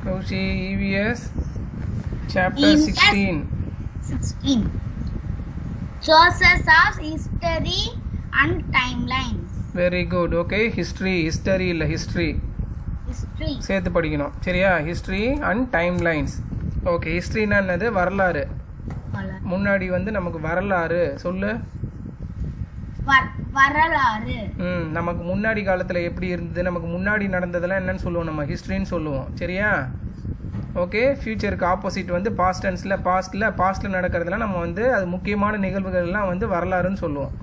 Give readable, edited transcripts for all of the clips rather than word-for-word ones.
So see EVS chapter 16. 16. Sources of history and timelines. Very good. Okay, history இல்ல history History. சேர்த்து படிக்கணும் சரியா. History and time lines. Okay, ஹிஸ்ட்ரினா என்னது? வரலாறு. முன்னாடி வந்து நமக்கு வரலாறு சொல்லு. வரலாறு. நமக்கு முன்னாடி காலத்தில் எப்படி இருந்தது, நமக்கு முன்னாடி நடந்ததெல்லாம் என்னன்னு சொல்லுவோம், நம்ம ஹிஸ்ட்ரின்னு சொல்லுவோம் சரியா. ஓகே, ஃபியூச்சருக்கு ஆப்போசிட் வந்து பாஸ்ட் டென்ஸில் பாஸ்ட்டில் நடக்கிறதுலாம் நம்ம வந்து அது முக்கியமான நிகழ்வுகள்லாம் வந்து வரலாறுன்னு சொல்லுவோம்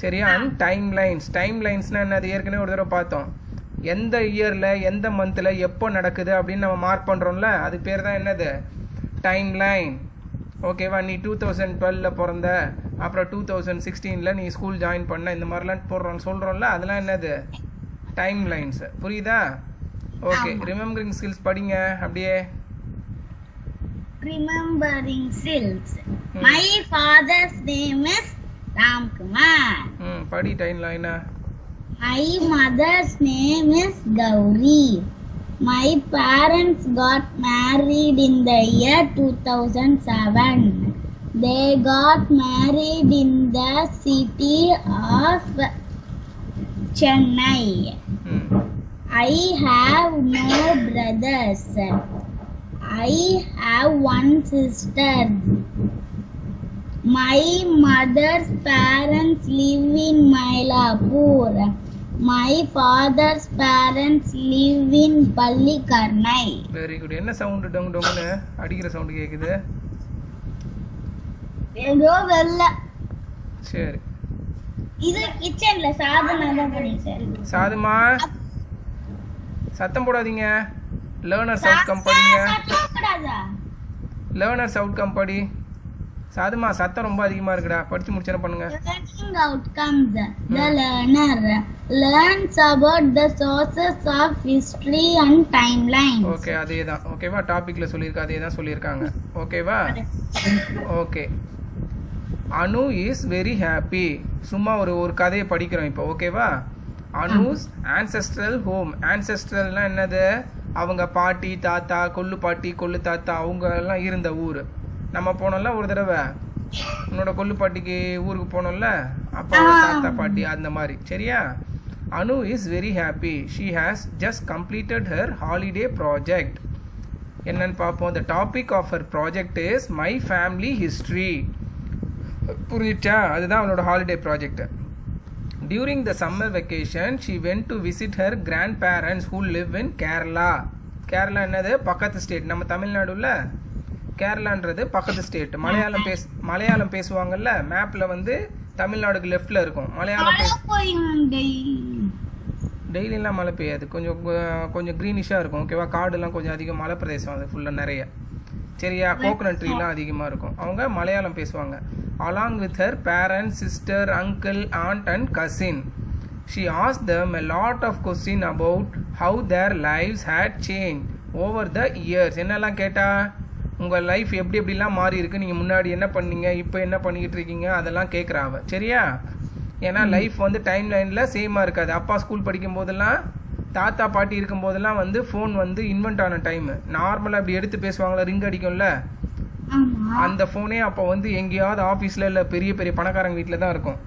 சரியா. அண்ட் டைம் லைன்ஸ்னால் என்னது? ஏற்கனவே ஒரு தடவை பார்த்தோம். எந்த இயரில் எந்த மந்தில் எப்போ நடக்குது அப்படின்னு நம்ம மார்க் பண்ணுறோம்ல, அது பேர் தான் என்னது? Time line. ஓகேவா? நீ 2012 பிறந்த, அப்புறம் 2016 நீ ஸ்கூல் ஜாயின் பண்ண, இந்த மாதிரிலாம் சொல்கிறோம்ல, அதெல்லாம் என்னது? Time lines. புரியுதா? ஓகே, ரிமெம்பரிங் ஸ்கில்ஸ் படிங்க அப்படியே. Remembering skills. My father's name is Ramkumar. படி டைம் லைனா. My mother's name is Gauri. My parents got married in the year 2007. They got married in the city of Chennai. I have no brothers. I have one sister. My mother's parents live in Mylapore. My father's parents live in Pallikarnai. Very good. என்ன sound டொங் டொங்னு அடிக்கிற sound கேக்குது? ஏதோ வெல்ல. சரி, இது கிச்சன்ல சாதனா தான் பண்ணிட்டேன். சாதுமா சத்தம் போடாதீங்க. லேர்னர்ஸ் அவுட்கம் படிங்க. லேர்னர்ஸ் அவுட்கம் படி. சாதுமா சத்தம் ரொம்ப அதிகமா இருக்குடா. படிச்சு முடிச்சு என்ன பண்ணுங்க? Learning outcomes. The learner learns about the sources of history and timelines. Okay, அதேதான். ஓகேவா? டாபிக்ல சொல்லிருக்க அதே தான் சொல்லிருக்காங்க. ஓகேவா? Okay. Anu is very happy. சும்மா ஒரு கதையை படிக்கிறோம் இப்போ. ஓகேவா? Anu's ancestral home. ஆன்செஸ்ட்ரல்னா என்னது? அவங்க பாட்டி தாத்தா, கொள்ளு பாட்டி கொள்ளு தாத்தா அவங்க எல்லாம் இருந்த ஊர். நம்ம போனோம்ல ஒரு தடவை, உன்னோட கொள்ளு பாட்டிக்கு ஊருக்கு போனோம்ல, அப்போ தாத்தா பாட்டி அந்த மாதிரி சரியா. Anu is very happy. She has just completed her holiday project. என்னன்னு பார்ப்போம். The topic of her project is my family history. புரியுச்சா? அதுதான் அவளோட holiday project. During the summer vacation she went to visit her grandparents who live in Kerala. Kerala என்னது? பக்கத்து state. நம்ம தமிழ்நாடுல கேரளான்றது பக்கத்து ஸ்டேட். மலையாளம் பேசுவாங்கல்ல, மேப்ல வந்து தமிழ்நாடுக்கு லெஃப்ட்ல இருக்கும். மலையாளம் டெய்லிலாம் மழை பெய்யாது, கொஞ்சம் க்ரீனிஷாக இருக்கும். ஓகேவா? காடுலாம் கொஞ்சம் அதிகம், மலை பிரதேசம் அது ஃபுல்லாக நிறைய சரியா. கோகனட் ட்ரீலாம் அதிகமாக இருக்கும். அவங்க மலையாளம் பேசுவாங்க. Along with her parents, sister, uncle, and and cousin. She asked them a lot of question about how their lives had changed over the years. என்னெல்லாம் கேட்டா? உங்கள் லைஃப் எப்படிலாம் மாறி இருக்கு, நீங்கள் முன்னாடி என்ன பண்ணீங்க, இப்போ என்ன பண்ணிக்கிட்டு இருக்கீங்க, அதெல்லாம் கேட்குறாவ சரியா. ஏன்னா லைஃப் வந்து டைம் லைனில் சேமாக இருக்காது. அப்பா ஸ்கூல் படிக்கும் போதெல்லாம், தாத்தா பாட்டி இருக்கும் போதெல்லாம் வந்து ஃபோன் வந்து இன்வென்ட் ஆன டைம். நார்மலாக இப்படி எடுத்து பேசுவாங்களா, ரிங் அடிக்கும்ல, அந்த ஃபோனே அப்போ வந்து எங்கேயாவது ஆஃபீஸில் இல்லை பெரிய பெரிய பணக்காரங்க வீட்டில் தான் இருக்கும்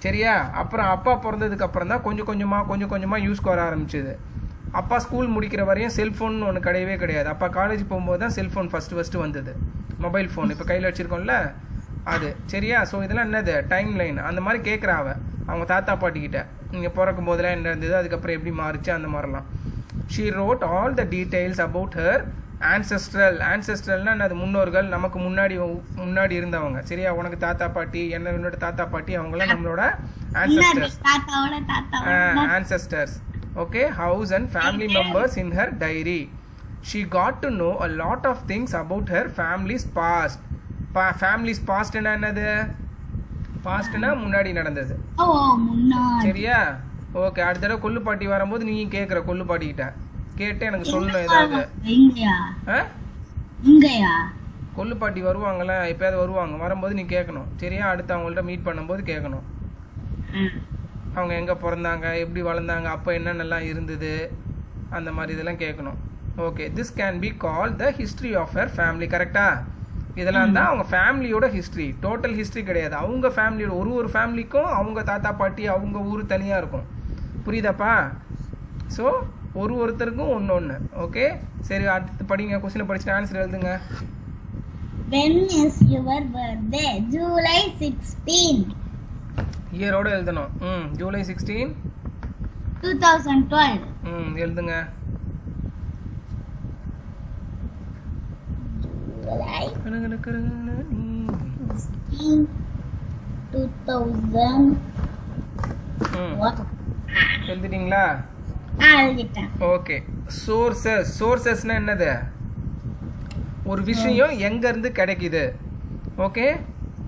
சரியா. அப்புறம் அப்பா பிறந்ததுக்கு அப்புறம் தான் கொஞ்சம் கொஞ்சமாக யூஸ்க்கு வர ஆரம்பிச்சது. அப்பா ஸ்கூல் முடிக்கிற வரையும் செல்ஃபோன் ஒன்று கிடையவே கிடையாது. அப்பா காலேஜ் போகும்போது தான் செல்ஃபோன் ஃபஸ்ட்டு வந்தது. மொபைல் ஃபோன் இப்போ கையில் வச்சுருக்கோம்ல அது சரியா. ஸோ இதெல்லாம் என்னது? Time line. அந்த மாதிரி கேட்குறாவ அவங்க தாத்தா பாட்டிக்கிட்ட, நீங்கள் பிறக்கும் போதெல்லாம் என்ன இருந்தது, அதுக்கப்புறம் எப்படி மாறிச்சு, அந்த மாதிரிலாம். She read all the details about her ஆன்செஸ்ட்ரல்னா என்னது? முன்னோர்கள், நமக்கு முன்னாடி இருந்தவங்க சரியா. உனக்கு தாத்தா பாட்டி, என்னோட தாத்தா பாட்டி, அவங்களாம் நம்மளோட ancestors. Okay, house and family members in her diary. She got to know a lot of things about her family's past. Family's past னா என்னது? பாஸ்ட்னா முன்னாடி நடந்தது சரியா. ஓகே, அடுத்த தடவை கொள்ளு பாட்டி வரும்போது நீ கேட்குற கொள்ளு பாட்டிக்கிட்ட கேட்டு எனக்கு சொல்லணும் ஏதாவது. கொள்ளு பாட்டி வருவாங்கல்ல, எப்பயாவது வரும்போது நீ கேட்கணும் சரியா. அடுத்து அவங்கள்ட்ட மீட் பண்ணும்போது கேட்கணும், அவங்க எங்கே பிறந்தாங்க, எப்படி வளர்ந்தாங்க, அப்போ என்னென்னலாம் இருந்தது, அந்த மாதிரி இதெல்லாம் கேட்கணும். Okay this can be call the history of her family. கரெக்டா? இதெல்லாம் தான் அவங்க ஃபேமிலியோட ஹிஸ்ட்ரி. டோட்டல் ஹிஸ்ட்ரி கிடையாது. அவங்க ஃபேமிலியோட ஒரு ஃபேமிலிக்கும் அவங்க தாத்தா பாட்டி அவங்க ஊர் தனியாக இருக்கும். புரியுதாப்பா? ஸோ ஒருத்தருக்கும் ஒன்று. ஓகே சரி, அடுத்து படிங்க. கொஸ்டினை படிச்சுட்டு ஆன்சர் எழுதுங்க. When is your birthday? July 16. இயரோட எழுதணும். ஜூலை 16 2012. எழுதுங்க. July 2000. எழுதிட்டீங்களா? எழுதிட்டேன். ஓகே சோர்சஸ்னா என்னது? ஒரு விஷயம் எங்க இருந்து கிடைக்குது. ஓகே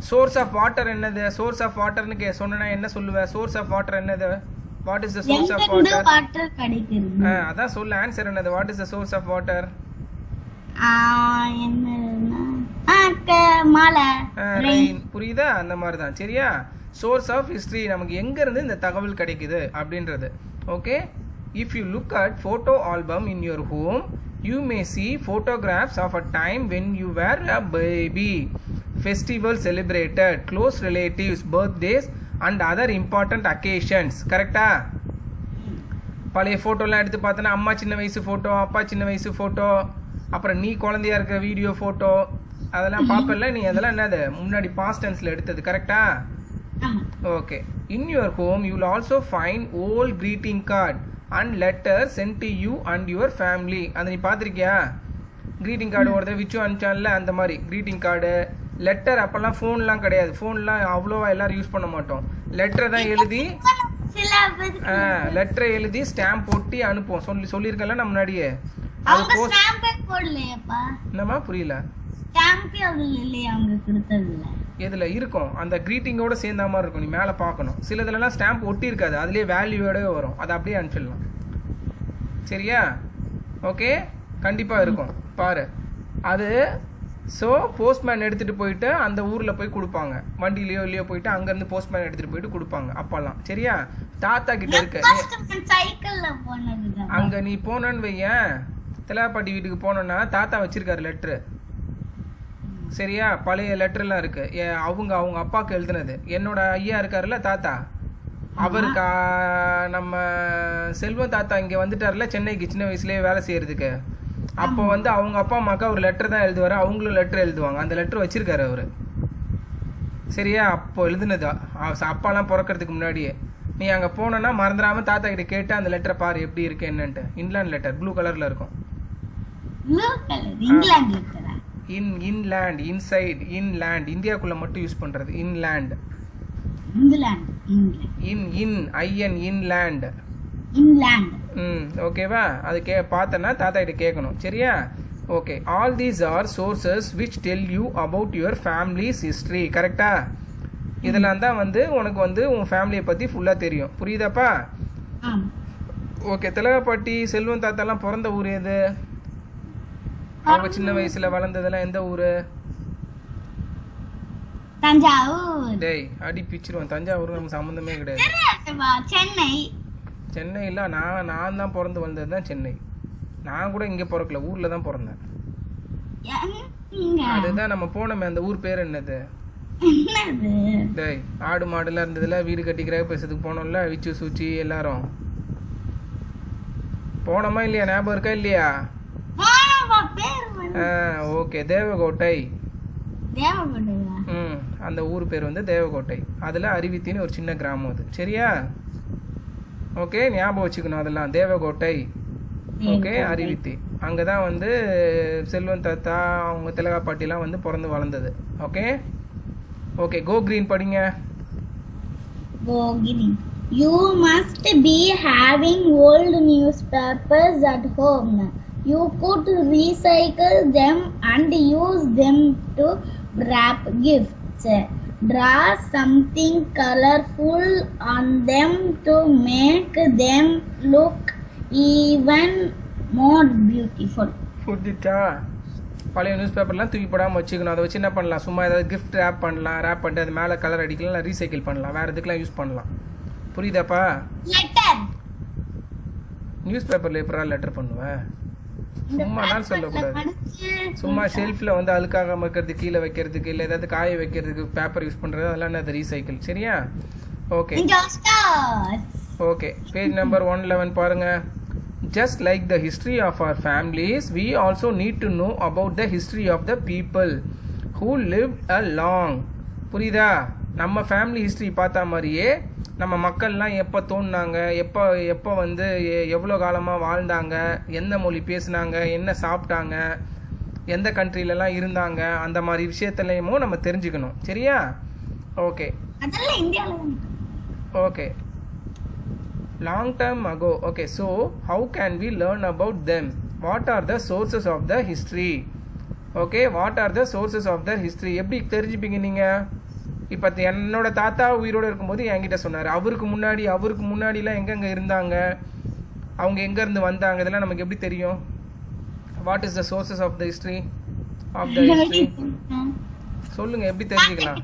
சோர்ஸ் ஆஃப் வாட்டர் என்னது? சோர்ஸ் ஆஃப் வாட்டர்னு சொன்னா என்ன சொல்லுவ? சோர்ஸ் ஆஃப் வாட்டர் என்னது? What is the source of water? Water கிடைக்குது. அதான் சொல்லு. ஆன்சர் என்னது? What is the source of water? மழை, ரெயின். புரியுதா? அந்த மாதிரி தான். சரியா? சோர்ஸ் ஆஃப் ஹிஸ்டரி நமக்கு எங்க இருந்து இந்த தகவல் கிடைக்குது அப்படின்றது. Okay if you look at photo album in your home you may see photographs of a time when you were a baby, festival celebrated, close relatives, birthdays and other important occasions. கரெக்டா? பழைய ஃபோட்டோலாம் எடுத்து பார்த்தோன்னா அம்மா சின்ன வயசு photo, அப்பா சின்ன வயசு ஃபோட்டோ, அப்புறம் நீ குழந்தையா இருக்கிற வீடியோ ஃபோட்டோ, அதெல்லாம் பார்ப்பல நீ. அதெல்லாம் என்னது? முன்னாடி பாஸ்ட் டென்ஸ்ல எடுத்தது. கரெக்டா? Okay in your home you will also find old greeting card and letter sent to you and your family. அதை நீ பார்த்துருக்கியா? க்ரீட்டிங் கார்டு ஒருத்தர் விச்சு அனுப்பிச்சான்ல, அந்த மாதிரி க்ரீட்டிங் கார்டு, லெட்டர். அப்போல்லாம் ஃபோன்லாம் கிடையாது. ஃபோன்லாம் அவ்வளோவா எல்லாரும் யூஸ் பண்ண மாட்டோம். லெட்டரை தான் எழுதி லெட்டரை எழுதி ஸ்டாம்ப் போட்டி அனுப்புவோம். சொல்லியிருக்கல நம்ம முன்னாடியே. என்னம்மா புரியல? எதுல இருக்கும்? அந்த கிரீட்டிங்கோட சேர்ந்த மாதிரி இருக்கும். நீ மேலே பார்க்கணும். சிலதுலலாம் ஸ்டாம்ப் ஒட்டி இருக்காது, அதுலேயே வேல்யூவோடவே வரும். அதை அப்படியே அனுப்பிடலாம். சரியா? ஓகே கண்டிப்பாக இருக்கும். பாரு அது. ஸோ போஸ்ட்மேன் எடுத்துகிட்டு போயிட்டு அந்த ஊரில் போய் கொடுப்பாங்க. வண்டியிலையோ இல்லையோ போயிட்டு அங்கேருந்து போஸ்ட்மேன் எடுத்துகிட்டு போயிட்டு கொடுப்பாங்க அப்பெல்லாம். சரியா? தாத்தா கிட்ட இருக்கு. அங்கே நீ போனன்னு வையன், திலாப்பாட்டி வீட்டுக்கு போனோன்னா தாத்தா வச்சிருக்காரு லெட்ரு. சரியா? பழைய லெட்டர்லாம் இருக்கு. அவங்க அப்பாவுக்கு எழுதுனது. என்னோட ஐயா இருக்காருல்ல தாத்தா, அவருக்கு நம்ம செல்வம் தாத்தா இங்கே வந்துட்டார்ல சென்னைக்கு சின்ன வயசுலேயே வேலை செய்யறதுக்கு. அப்போ வந்து அவங்க அப்பா அம்மாக்கா ஒரு லெட்டர் தான் எழுதுவார். அவங்களும் லெட்டர் எழுதுவாங்க. அந்த லெட்டர் வச்சிருக்காரு அவரு. சரியா? அப்போ எழுதுனது அப்பாலாம் பிறக்கிறதுக்கு முன்னாடியே. நீ அங்கே போனோன்னா மறந்துடாம தாத்தா கிட்ட கேட்டு அந்த லெட்டரை பாரு எப்படி இருக்கு என்னன்ட்டு. இன்லேண்ட் லெட்டர் ப்ளூ கலர்ல இருக்கும். இன்லேண்ட் இன்சைட் இன்லேண்ட் இந்தியாக்குள்ள மட்டும் யூஸ் பண்றது. Inland inland. ஓகேவா? அது பார்த்தனா தாத்தா கிட்ட கேட்கணும். சரியா? Okay all these are sources which tell you about your families history. கரெக்டா? இதெல்லாம் தான் வந்து உனக்கு வந்து உன் ஃபேமிலியை பத்தி ஃபுல்லா தெரியும். புரியுதாப்பா? ஓகே திலகப்பாட்டி செல்வம் தாத்தாலாம் பிறந்த ஊர் எது? அவங்க சின்ன வயசுல வளர்ந்ததெல்லாம் எந்த ஊரு? தஞ்சாவூர். டேய் அடி பிச்சிருவான். தஞ்சாவூர் நமக்கு சம்பந்தமே கிடையாது. சென்னை. சென்னை இல்ல. நான் தான் பிறந்து வந்தது தான் சென்னை. நான் கூட இங்க பிறக்கல, ஊர்ல தான் பிறந்தேன். அதுதான் நம்ம போனோமே அந்த ஊர் பேர் என்னது? டேய் ஆடு மாடுலாம் இருந்ததுல வீடு கட்டி கிரக பேசுறதுக்கு போனோம்ல விச்சு சூச்சி எல்லாரும். போனோமா இல்லையா? ஞாபகம் இருக்கா இல்லையா? ஓகே தேவகோட்டை. அந்த ஊர் பேர் வந்து தேவகோட்டை. அதுல அருவித்தின்னு ஒரு சின்ன கிராமம் அது. சரியா? ஓகே ஞாபகம் வச்சுக்கணும் அதெல்லாம். தேவகோட்டை. ஓகே அருவித்தி. அங்கதான் வந்து செல்வம் தாத்தா அவங்க திலகாப்பாட்டிலாம் வந்து பிறந்து வளர்ந்தது. ஓகே ஓகே கோ கிரீன் படிங்க. Go green. You must be having old newspapers at home. You could recycle them and use them to wrap gifts. Draw something colorful on them to make them look even more beautiful. புரிஞ்சிட்டா? பழைய news பேப்பர்லாம் தூக்கி போடாமல் வச்சுக்கணும். அதை வச்சு என்ன பண்ணலாம்? சும்மா ஏதாவது கிஃப்ட் ரேப் பண்ணலாம். ரேப் பண்ணிட்டு அது மேலே கலர் அடிக்கலாம், இல்லை ரீசைக்கிள் பண்ணலாம். வேறு எதுக்கெலாம் யூஸ் பண்ணலாம். புரியுதாப்பா? Letter. நியூஸ் பேப்பரில் எப்படா லெட்டர் பண்ணுவேன்? சும்மாலாம் சொல்லக்கூடாது. சும்மா ஷெல்ஃபில் வந்து அழுக்காகாம இருக்கிறது, கீழே வைக்கிறதுக்கு, இல்லை ஏதாவது காய வைக்கிறதுக்கு பேப்பர் யூஸ் பண்ணுறது, அதெல்லாம் என்னது ரீசைக்கிள். சரியா? Okay okay. பேஜ் நம்பர் 111 பாருங்க. Just like the history of our families, we also need to know about the history of the people who lived a long. புரியுதா? நம்ம ஃபேமிலி ஹிஸ்ட்ரி பார்த்தா மாதிரியே நம்ம மக்கள்லாம் எப்போ தோணுனாங்க, எப்போ வந்து எவ்வளோ காலமாக வாழ்ந்தாங்க, எந்த மொழி பேசுனாங்க, என்ன சாப்பிட்டாங்க, எந்த கண்ட்ரிலலாம் இருந்தாங்க, அந்த மாதிரி விஷயத்துலையும் நம்ம தெரிஞ்சுக்கணும். சரியா? Okay okay. Long time ago. Okay, so how can we learn about them? What are the sources of the history? Okay, what are the sources of the history? எப்படி தெரிஞ்சுப்பீங்க நீங்கள்? இப்போ என்னோட தாத்தா உயிரோடு இருக்கும்போது என்கிட்ட சொன்னார். அவருக்கு முன்னாடிலாம் எங்கெங்கே இருந்தாங்க, அவங்க எங்கேருந்து வந்தாங்க, இதெல்லாம் நமக்கு எப்படி தெரியும்? What is the sources of the history சொல்லுங்க, எப்படி தெரிஞ்சுக்கலாம்?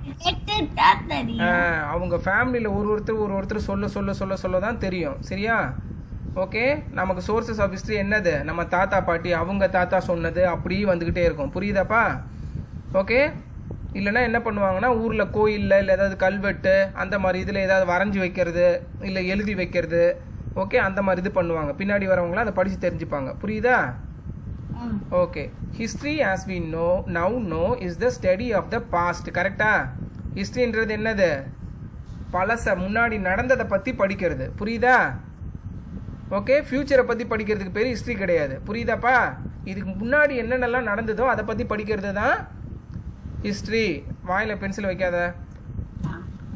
அவங்க ஃபேமிலியில் ஒருத்தர் சொல்ல தான் தெரியும். சரியா? ஓகே. நமக்கு சோர்சஸ் ஆஃப் ஹிஸ்ட்ரி என்னது? நம்ம தாத்தா பாட்டி அவங்க தாத்தா சொன்னது அப்படியே வந்துக்கிட்டே இருக்கும். புரியுதாப்பா? ஓகே. இல்லைன்னா என்ன பண்ணுவாங்கன்னா ஊரில் கோயிலில் இல்லை ஏதாவது கல்வெட்டு அந்த மாதிரி இதில் ஏதாவது வரைஞ்சி வைக்கிறது, இல்லை எழுதி வைக்கிறது. ஓகே, அந்த மாதிரி இது பண்ணுவாங்க. பின்னாடி வரவங்களாம் அதை படித்து தெரிஞ்சுப்பாங்க. புரியுதா? Okay. History as we now know is the study of the past. கரெக்டா? ஹிஸ்ட்ரின்றது என்னது? முன்னாடி நடந்ததை பற்றி படிக்கிறது. புரியுதா? ஓகே. ஃபியூச்சரை பற்றி படிக்கிறதுக்கு பேர் ஹிஸ்ட்ரி கிடையாது. புரியுதாப்பா? இதுக்கு முன்னாடி என்னென்னலாம் நடந்ததோ அதை பற்றி படிக்கிறது தான் ஹிஸ்ட்ரி. வாயில் பென்சில் வைக்காத.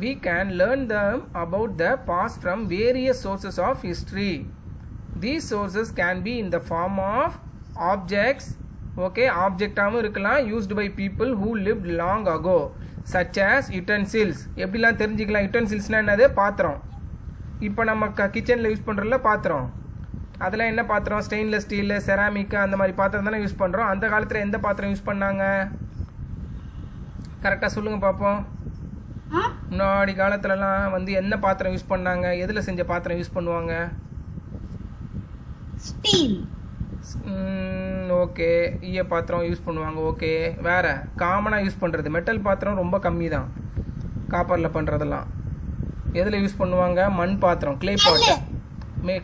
We can learn them about the past from various sources of history. These sources can be in the form of objects. Okay, ஆப்ஜெக்டாகவும் இருக்கலாம், used by people who lived long ago, such as utensils. எப்படிலாம் தெரிஞ்சுக்கலாம்? யூட்டன்சில்ஸ்னால் என்னது? பாத்திரம். இப்போ நம்ம கிச்சனில் use பண்ணுறதுல பாத்திரம், அதெல்லாம் என்ன பாத்திரம்? ஸ்டெயின்லெஸ் ஸ்டீலு, செராமிக்கு, அந்த மாதிரி பாத்திரம் தானே யூஸ் பண்ணுறோம். அந்த காலத்தில் எந்த பாத்திரம் யூஸ் பண்ணாங்க? கரெக்டாக சொல்லுங்கள் பார்ப்போம். முன்னாடி காலத்துலலாம் வந்து என்ன பாத்திரம் யூஸ் பண்ணாங்க? எதில் செஞ்ச பாத்திரம் யூஸ் பண்ணுவாங்க? ஸ்டீல். ஓகே. ஈய பாத்திரம் யூஸ் பண்ணுவாங்க. ஓகே. வேற காமனாக யூஸ் பண்ணுறது மெட்டல் பாத்திரம் ரொம்ப கம்மி தான். காப்பரில் பண்ணுறதெல்லாம் எதில் யூஸ் பண்ணுவாங்க? மண் பாத்திரம், கிளே பாட்டு.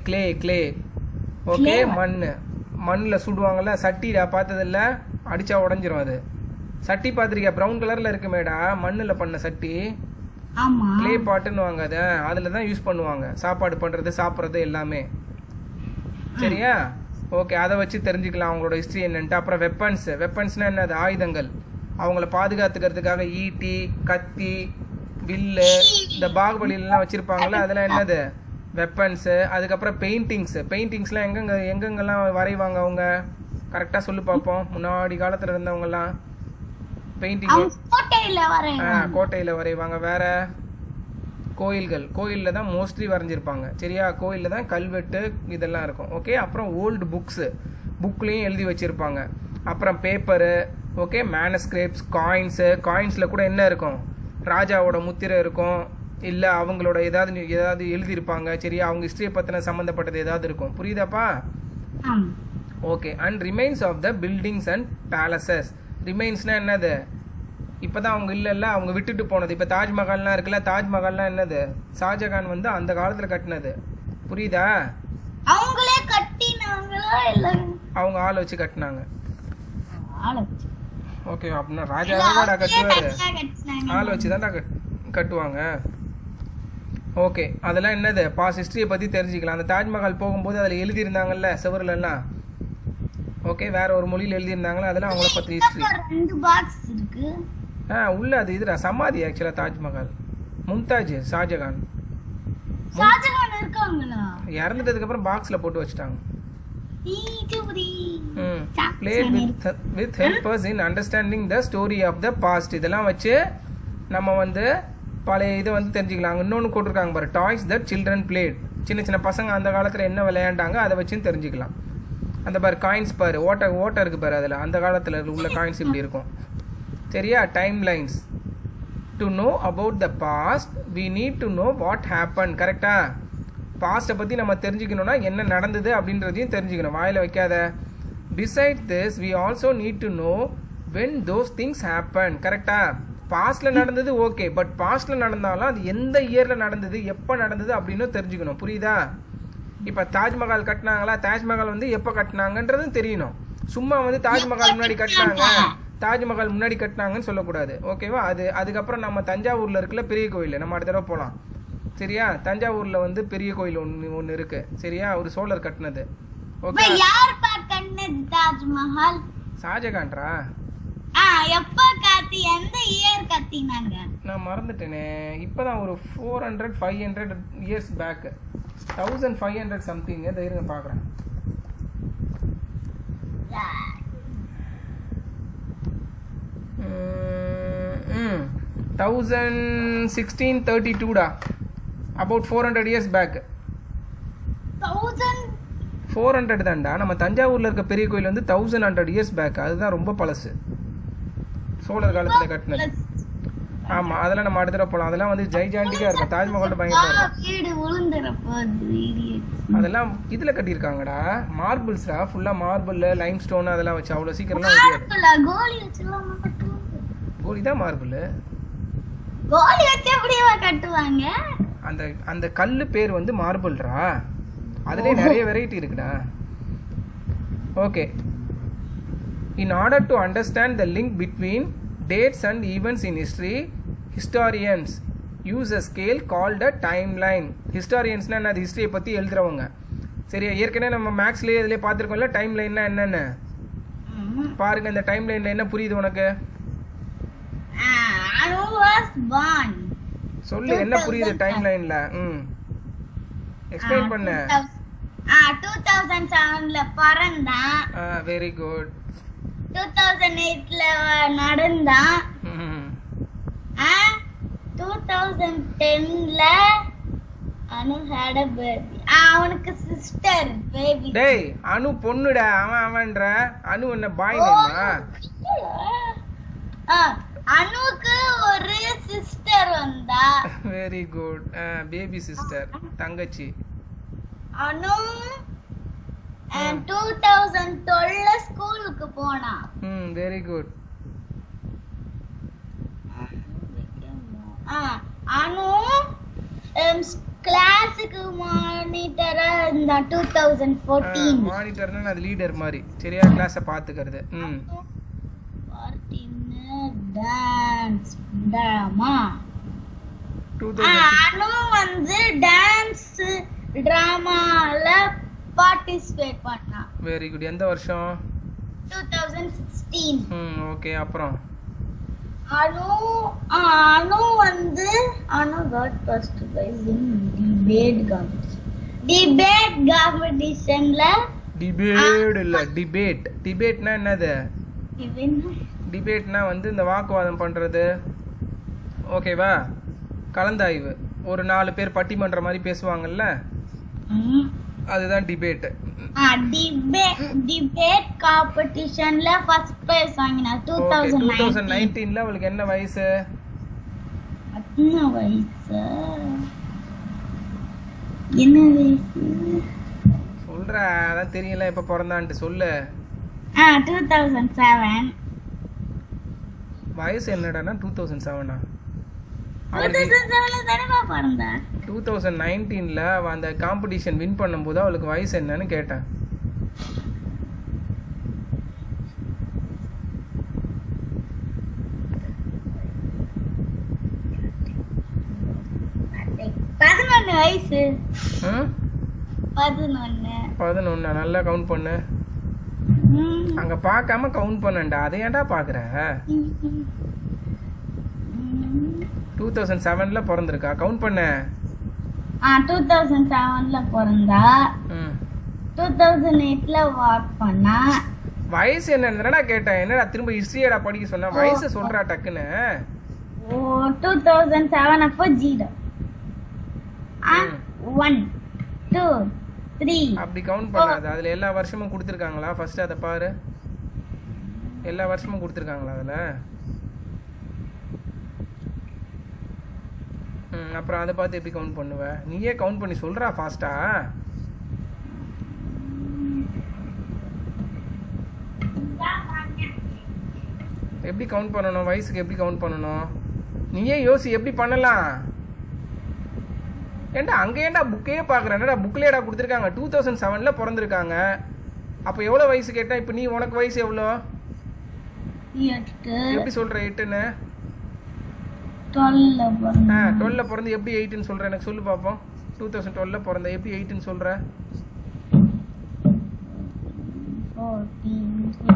கிளே. ஓகே. மண்ணில் சுடுவாங்கல்ல. சட்டிடா பார்த்ததில்ல? அடித்தா உடஞ்சிரும் அது. சட்டி பார்த்துருக்கியா? ப்ரௌன் கலரில் இருக்கு மேடா, மண்ணில் பண்ண சட்டி. கிளே பாட்டுன்னு வாங்க. அதை அதில் தான் யூஸ் பண்ணுவாங்க சாப்பாடு பண்ணுறது, சாப்பிட்றது எல்லாமே. சரியா? ஓகே. அதை வச்சு தெரிஞ்சுக்கலாம் அவங்களோட ஹிஸ்ட்ரி என்னன்ட்டு. அப்புறம் வெப்பன்ஸ்னால் என்னது? ஆயுதங்கள். அவங்கள பாதுகாத்துக்கிறதுக்காக ஈட்டி, கத்தி, வில்லு, இந்த பாகுபலிலாம் வச்சுருப்பாங்களே, அதெல்லாம் என்னது? வெப்பன்ஸு. அதுக்கப்புறம் பெயிண்டிங்ஸ்லாம் எங்கெங்கெல்லாம் வரைவாங்க அவங்க? கரெக்டாக சொல்லி பார்ப்போம். முன்னாடி காலத்தில் இருந்தவங்கலாம் பெயிண்டிங் கோட்டையில் வரைவாங்க. வேற கோயிலில் தான் மோஸ்ட்லி வரைஞ்சிருப்பாங்க. சரியா? கோயிலில் தான் கல்வெட்டு இதெல்லாம் இருக்கும். ஓகே. அப்புறம் ஓல்டு புக்லேயும் எழுதி வச்சுருப்பாங்க. அப்புறம் பேப்பரு. ஓகே. மேனஸ்கிரிப்ட்ஸ், காயின்ஸில் கூட என்ன இருக்கும்? ராஜாவோட முத்திரை இருக்கும், இல்லை அவங்களோட ஏதாவது எழுதியிருப்பாங்க. சரியா? அவங்க ஹிஸ்ட்ரியை பற்றின சம்மந்தப்பட்டது ஏதாவது இருக்கும். புரியுதாப்பா? Okay. And remains of the buildings and palaces. ரிமைன்ஸ்னால் என்னது? இப்போ தான் அவங்க இல்லைல்ல, அவங்க விட்டுட்டு போனது. இப்போ தாஜ்மஹால்லாம் இருக்குல்ல, தாஜ்மஹால்லாம் என்னது? ஷாஜகான் வந்து அந்த காலத்தில் கட்டினது. புரியுதா? அவங்களே கட்டினாங்களா இல்ல அவங்க ஆள் வச்சு கட்டினாங்க? ஓகே. அப்படின்னா ராஜாவோட கட்டுவாரு, ஆள் வச்சு தான் கட்டுவாங்க. ஓகே. அதெல்லாம் என்னது? பாஸ் ஹிஸ்ட்ரியை பற்றி தெரிஞ்சுக்கலாம். அந்த தாஜ்மஹால் போகும்போது அதில் எழுதியிருந்தாங்கல்ல சுவர்லலாம். ஓகே. வேற ஒரு மொழியில் எழுதியிருந்தாங்களா, அதெல்லாம் அவங்கள பற்றி ஹிஸ்ட்ரி. உள்ள அது இதுடா சமாதி. ஆக்சுவலாக தாஜ்மஹால் மும்தாஜ் ஷாஜகான் இறந்துட்டதுக்கு அப்புறம் பாக்ஸில் போட்டு வச்சுட்டாங்க. Played with helpers in understanding the story of the past. இதெல்லாம் வச்சு நம்ம வந்து பழைய இதை வந்து தெரிஞ்சுக்கலாம். இன்னொன்று போட்டிருக்காங்க பாரு, டாய்ஸ் தட் சில்ட்ரன் பிளேட். சின்ன பசங்க அந்த காலத்தில் என்ன விளையாண்டாங்க அதை வச்சுன்னு தெரிஞ்சுக்கலாம். அந்த பாரு காயின்ஸ் பாரு, ஓட்டை இருக்கு பாரு, அதில் அந்த காலத்தில் உள்ள காயின்ஸ் இப்படி இருக்கும். சரியா? Time lines. To know about the past we need to know what happen. கரெக்டா? பாஸ்ட்டை பற்றி நம்ம தெரிஞ்சுக்கணும்னா என்ன நடந்தது அப்படின்றதையும் தெரிஞ்சுக்கணும். வாயில் வைக்காத. besides this we also need to know when those things happen. கரெக்டா? பாஸ்ட்ல நடந்தது ஓகே, பட் பாஸ்ட்ல நடந்தாலும் அது எந்த இயர்ல நடந்தது, எப்போ நடந்தது அப்படின்னு தெரிஞ்சுக்கணும். புரியுதா? இப்போ தாஜ்மஹால் கட்டினாங்களா, தாஜ்மஹால் வந்து எப்போ கட்டினாங்கன்றதும் தெரியணும். சும்மா வந்து தாஜ்மஹால் முன்னாடி கட்டினாங்க, தாஜ்மஹால் முன்னாடி கட்டினாங்கன்னு சொல்லக்கூடாது. ஓகேவா? அதுக்கப்புறம் நம்ம தஞ்சாவூர்ல இருக்குல்ல பெரிய கோயில், நம்ம அடுத்த தடவை போகலாம். சரியா? தஞ்சாவூர்ல வந்து பெரிய கோயில் ஒன்று இருக்கு. சரியா? ஒரு சோழர் கட்டினது. ஓகே. யார் கட்டினது தாஜ்மஹால்? ஷாஜகான்ரா. எப்ப கட்டி, எந்த இயர் கட்டினாங்க? நான் மறந்துட்டேனே. இப்பதான் ஒரு 400-500 இயர்ஸ் பேக், 1500 சம்திங். இருங்க பாக்குறேன். ம் 1632 டா. about 400 years back. 400 தான்டா. நம்ம தஞ்சாவூர்ல இருக்க பெரிய கோயில் வந்து 1100 years பேக். அதுதான் ரொம்ப பழசு, சோழர் காலத்துல கட்டினது. ஆமா, அதெல்லாம் நம்ம அடுத்த தடவை போலாம். அதெல்லாம் வந்து ஜெய்ஜாண்டிக்கா இருக்கும். தாஜ்மஹால் பயங்கரமா இருக்கும். அதெல்லாம் இதுல கட்டியிருக்காங்கடா, மார்பிள்ஸ்டா. ஃபுல்லா மார்பிள், லைம் ஸ்டோன் அதெல்லாம் வச்சு அவ்வளவு சீக்கிரம்லாம் முடியாது. கோலி தான் மார்பிள். கோலி வச்சு எப்படிவா கட்டுவாங்க? அந்த அந்த கல்லு பேர் வந்து மார்பிள்ரா. அதுலயே நிறைய வெரைட்டி இருக்குடா. Okay. In order to understand the link between dates and events in history, historians use a scale called a timeline. Historiansனா என்ன? அது ஹிஸ்டரியை பத்தி எழுதுறவங்க. சரியா? ஏற்கனவே நம்ம மேக்ஸ்லயே இதுலயே பார்த்திருக்கோம்ல டைம் லைன்னா என்னன்னு. பாருங்க, இந்த டைம் லைன்ல என்ன புரியுது உனக்கு? சொல்லு, என்ன புரியுது டைம் லைன்ல? எக்ஸ்பிளைன் பண்ணு. 2007ல பிறந்தான். Very good. 2008ல நடந்தான். 2010ல அனு had a baby. அவனுக்கு சிஸ்டர் பேபி. டேய், அனு பொண்ணுடா. அவன்ற அனு என்ன பாய் நேமா? அனுக்கு ஒரு சிஸ்டர் வந்தா. Very good. பேபி சிஸ்டர், தங்கச்சி. அனு 2012ல ஸ்கூலுக்கு போனா. Very good. அனு கிளாஸுக்கு மானிட்டரா இந்த 2014. மானிட்டர்னா அது லீடர் மாதிரி. சரியா? கிளாஸை பாத்துக்கிறது. Dance drama. அனு வந்து டான்ஸ் டிராமால பார்ட்டிசிபேட் பண்ணா. Very good. எந்த வருஷம்? 2016. ஓகே. அப்புறம் அனு வந்து got first prize in debate competition. debate competitionல டிபேட் இல்ல, டிபேட். டிபேட்னா என்னது? டிபேட்னா வந்து இந்த வாக்குவாதம் பண்றது. ஓகேவா? கலந்தாய்வு. ஒரு 4 பேர் பட்டிமன்ற மாதிரி பேசுவாங்கல்ல, அதுதான் டிபேட். டிபேட் காம்படிஷன்ல ஃபர்ஸ்ட் பிரைஸ் வாங்கினா 2019ல. அவளுக்கு என்ன வயசு? சொல்ற, அதான் தெரியல எப்ப பிறந்தான்ட்டு சொல்லு. 2007. வயசு என்னடானா 2007? 2019ல அந்த காம்படிஷன் வின் பண்ணும்போது அவளுக்கு வயசு என்னன்னு கேட்டேன். வயசு 11. நல்லா கவுண்ட் பண்ணு. அங்க பார்க்காம கவுண்ட் பண்ணண்டா. அதை ஏன்டா பாக்குற? 2007ல பிறந்திருக்கா. கவுண்ட் பண்ண. 2007ல பிறந்தா. 2008ல வாக் பண்ணா. வயசு என்னடா கேட்டேன். என்னடா திரும்ப ஹிஸ்டரியடா படிக்க சொன்னா? வயசு சொல்றா டக்குன்னு. 2007 அப்ப 0 1 2 3 அப்படி கவுண்ட் பண்ணாத. அதுல எல்லா வருஷமும் கொடுத்திருக்காங்களா? ஃபர்ஸ்ட் அத பாரு. எல்லா வருஷமும் கொடுத்திருக்காங்களா அதுல? அப்புறம் அதை பார்த்து எப்படி கவுண்ட் பண்ணுவ? நீயே கவுண்ட் பண்ணி சொல்றா ஃபாஸ்டா. எப்படி கவுண்ட் பண்ணணும், வயசுக்கு எப்படி கவுண்ட் பண்ணணும்? நீயே யோசி, எப்படி பண்ணலாம்? ஏன்டா அங்கே ஏன்டா புக்கையே பார்க்குறேன், என்னடா புக்லேடா கொடுத்துருக்காங்க 2007 பிறந்திருக்காங்க. அப்போ எவ்வளோ வயசு கேட்டா? இப்போ நீ உனக்கு வயசு எவ்வளோ? 8. எப்படி சொல்ற 8ன்னு? 12 பிறந்து எப்படி 8ன்னு சொல்ற? எனக்கு சொல்லு பார்ப்போம். 2012 பிறந்த எப்படி 8ன்னு சொல்ற? 14.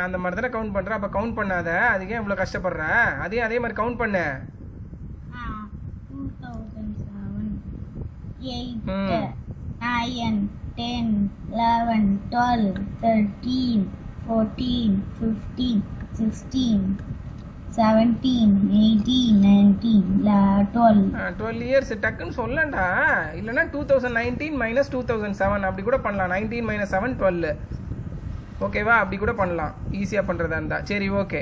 அந்த மாதிரி தானே கவுண்ட் பண்ற. அப்போ கவுண்ட் பண்ணாத, அதுக்கே இவ்வளோ கஷ்டப்படுற. அதே மாதிரி கவுண்ட் பண்ணு. 2007, 8, 9, 10, 11, 12, 13, 14, 15, 16, 17, 18, 19, 12. 12 இயர்ஸ் டக்குன்னு சொல்லண்டா. இல்லைன்னா 2019 மைனஸ் 2007 அப்படி கூட பண்ணலாம். 19 மைனஸ் 7 12. ஓகேவா? அப்படி கூட பண்ணலாம், ஈஸியாக பண்ணுறதா இருந்தா. சரி, ஓகே.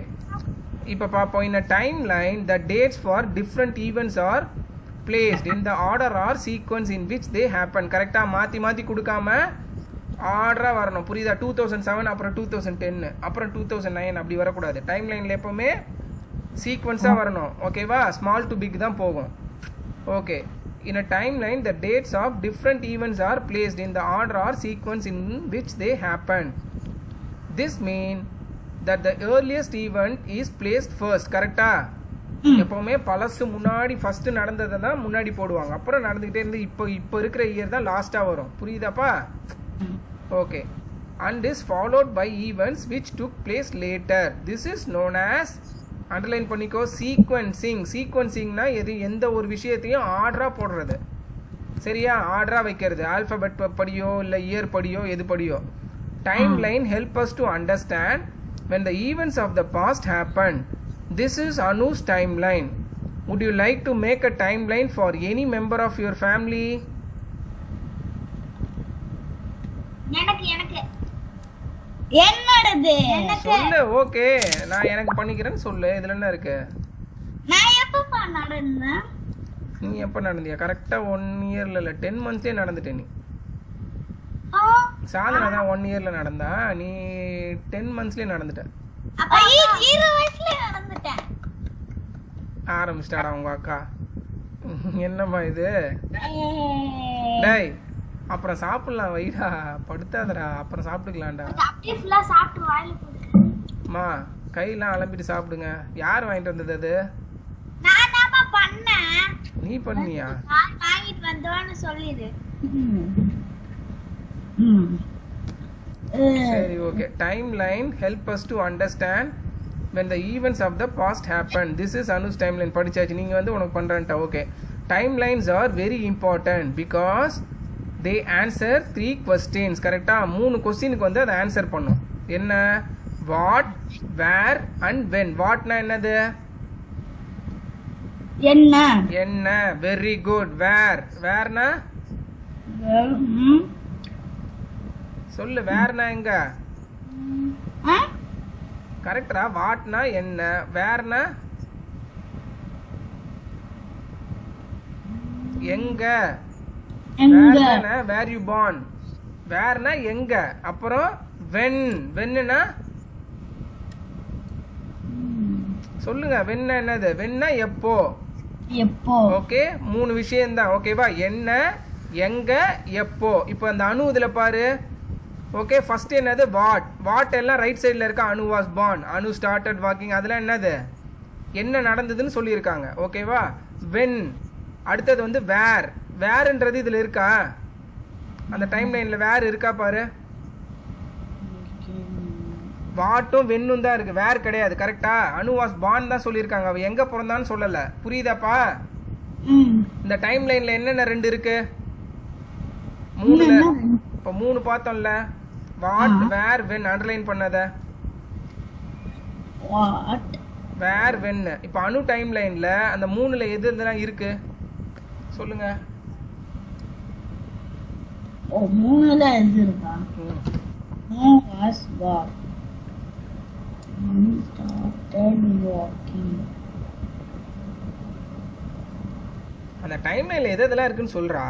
இப்போ பார்ப்போம். In a time line the dates for different events are placed in the order or sequence in which they happen. கரெக்டாக மாற்றி மாற்றி கொடுக்காம ஆர்டராக வரணும். புரியுதா? 2007 அப்புறம் 2010 அப்புறம் 2009 அப்படி வரக்கூடாது. டைம் லைனில் எப்போவுமே சீக்வன்ஸாக வரணும். ஓகேவா? ஸ்மால் டு பிக் தான் போகும். Okay. In a timeline, the dates of different events are placed in the order or sequence in which they happen. This means that the earliest event is placed first. கரெக்டா? எப்பவுமே பழசு முன்னாடி first நடந்ததை தான் முன்னாடி போடுவாங்க. அப்புறம் நடந்துகிட்டே இருந்து இப்போ இருக்கிற இயர் தான் லாஸ்டா வரும். புரியுதாப்பா? Okay. And is followed by events which took place later. This is known as, underline பண்ணிக்கோ, சீக்வன்சிங். சீக்வன்சிங்னா எந்த ஒரு விஷயத்தையும் ஆர்டராக போடுறது. சரியா? ஆர்டராக வைக்கிறது. ஆல்ஃபபெட் படியோ இல்லை இயர் படியோ எது படியோ. Time line help us to understand when the events of the past happen. This is Anu's timeline. Would you like to make a timeline for any member of your family? எனக்கு என்னடது? சொல்லு. Okay, நான் எனக்கு பண்ணிக்கிறேன்னு சொல்லு. இதுல என்ன இருக்கு? நான் எப்ப நடந்தேன்? நீ எப்ப நடந்தியா? கரெக்டா 1 இயர்ல இல்ல 10 மந்த்ஸ்லயே நடந்துட்ட நீ. சாதனை தான் 1 இயர்ல நடந்தா, நீ 10 மந்த்ஸ்லயே நடந்துட்ட. அப்ப 0 வயசுல நடந்துட்டேன். ஆரம்பிச்சிட்டாடா உங்க அக்கா. என்னம்மா இது? டேய், அப்புறம் சாப்பிடலாம், வைடா, படுத்தாதடா, அப்புறம் சாப்பிட்டுக்கலாம்டா. அப்படியே ஃபுல்லா சாப்பிட்டு வாயில போடு. அம்மா, கையெல்லாம் அலம்பிட்டு சாப்பிடுங்க. யார் வாங்கிட்டு வந்தது அது? நான் தான்மா பண்ணேன். நீ பண்ணியா? நான் வாங்கிட்டு வந்தோன்னு சொல்லிடு. சரி, okay. Time line help us to understand when the events of the past happen. This is Anu's timeline. படிச்சாச்சு. நீங்க வந்து உனக்கு பண்றேன்டா. Okay. Timelines are very important because they answer 3 questions. கரெக்டா? 3 கொஸ்டினுக்கு வந்து அதை ஆன்சர் பண்ணும். என்ன? What, where and when. வாட்னா என்னது? என்ன? Very good. வேர்னா சொல்லு. வேர்னா எங்க? கரெக்டா? வாட்னா என்ன, வேர்னா எங்க. Where you born. வேர்னா எங்க. அப்புறம் வென்னுனா சொல்லுங்க. வென்னா என்னது? வென்னா எப்போ. ஓகே, 3 விஷயம் தான். ஓகேவா? என்ன, எங்க, எப்போ. இப்போ அந்த அணு இதுல பாரு. ஓகே, ஃபர்ஸ்ட் என்னது? வாட் எல்லாம் ரைட் சைடில் இருக்க. Anu was born, Anu started walking. அதெல்லாம் என்னது? என்ன நடந்ததுன்னு சொல்லியிருக்காங்க. ஓகேவா? வென். அடுத்தது வந்து வேர்ன்றது இதில் இருக்கா? அந்த டைம் லைனில் வேர் இருக்கா பாரு. வாட்டும் வென்னும் தான் இருக்கு, வேர் கிடையாது. கரெக்டா? அனு வாஸ் பார்ன் தான் சொல்லியிருக்காங்க. அவ எங்க பிறந்தான்னு சொல்லல. புரியுதாப்பா? இந்த டைம் லைன்ல என்னென்ன 2 இருக்கு? 3ல இப்போ 3 பார்த்தோம்ல. What, where, when. அண்டர்லைன் பண்ணாத. What, where, when. இப்போ அனு டைம் லைன்ல அந்த 3ல எது இதெல்லாம் இருக்கு சொல்லுங்க. 3ல எது இருக்கா? Was born, started walking. அந்த டைம் லைன்ல எது இதெல்லாம் இருக்குன்னு சொல்றா.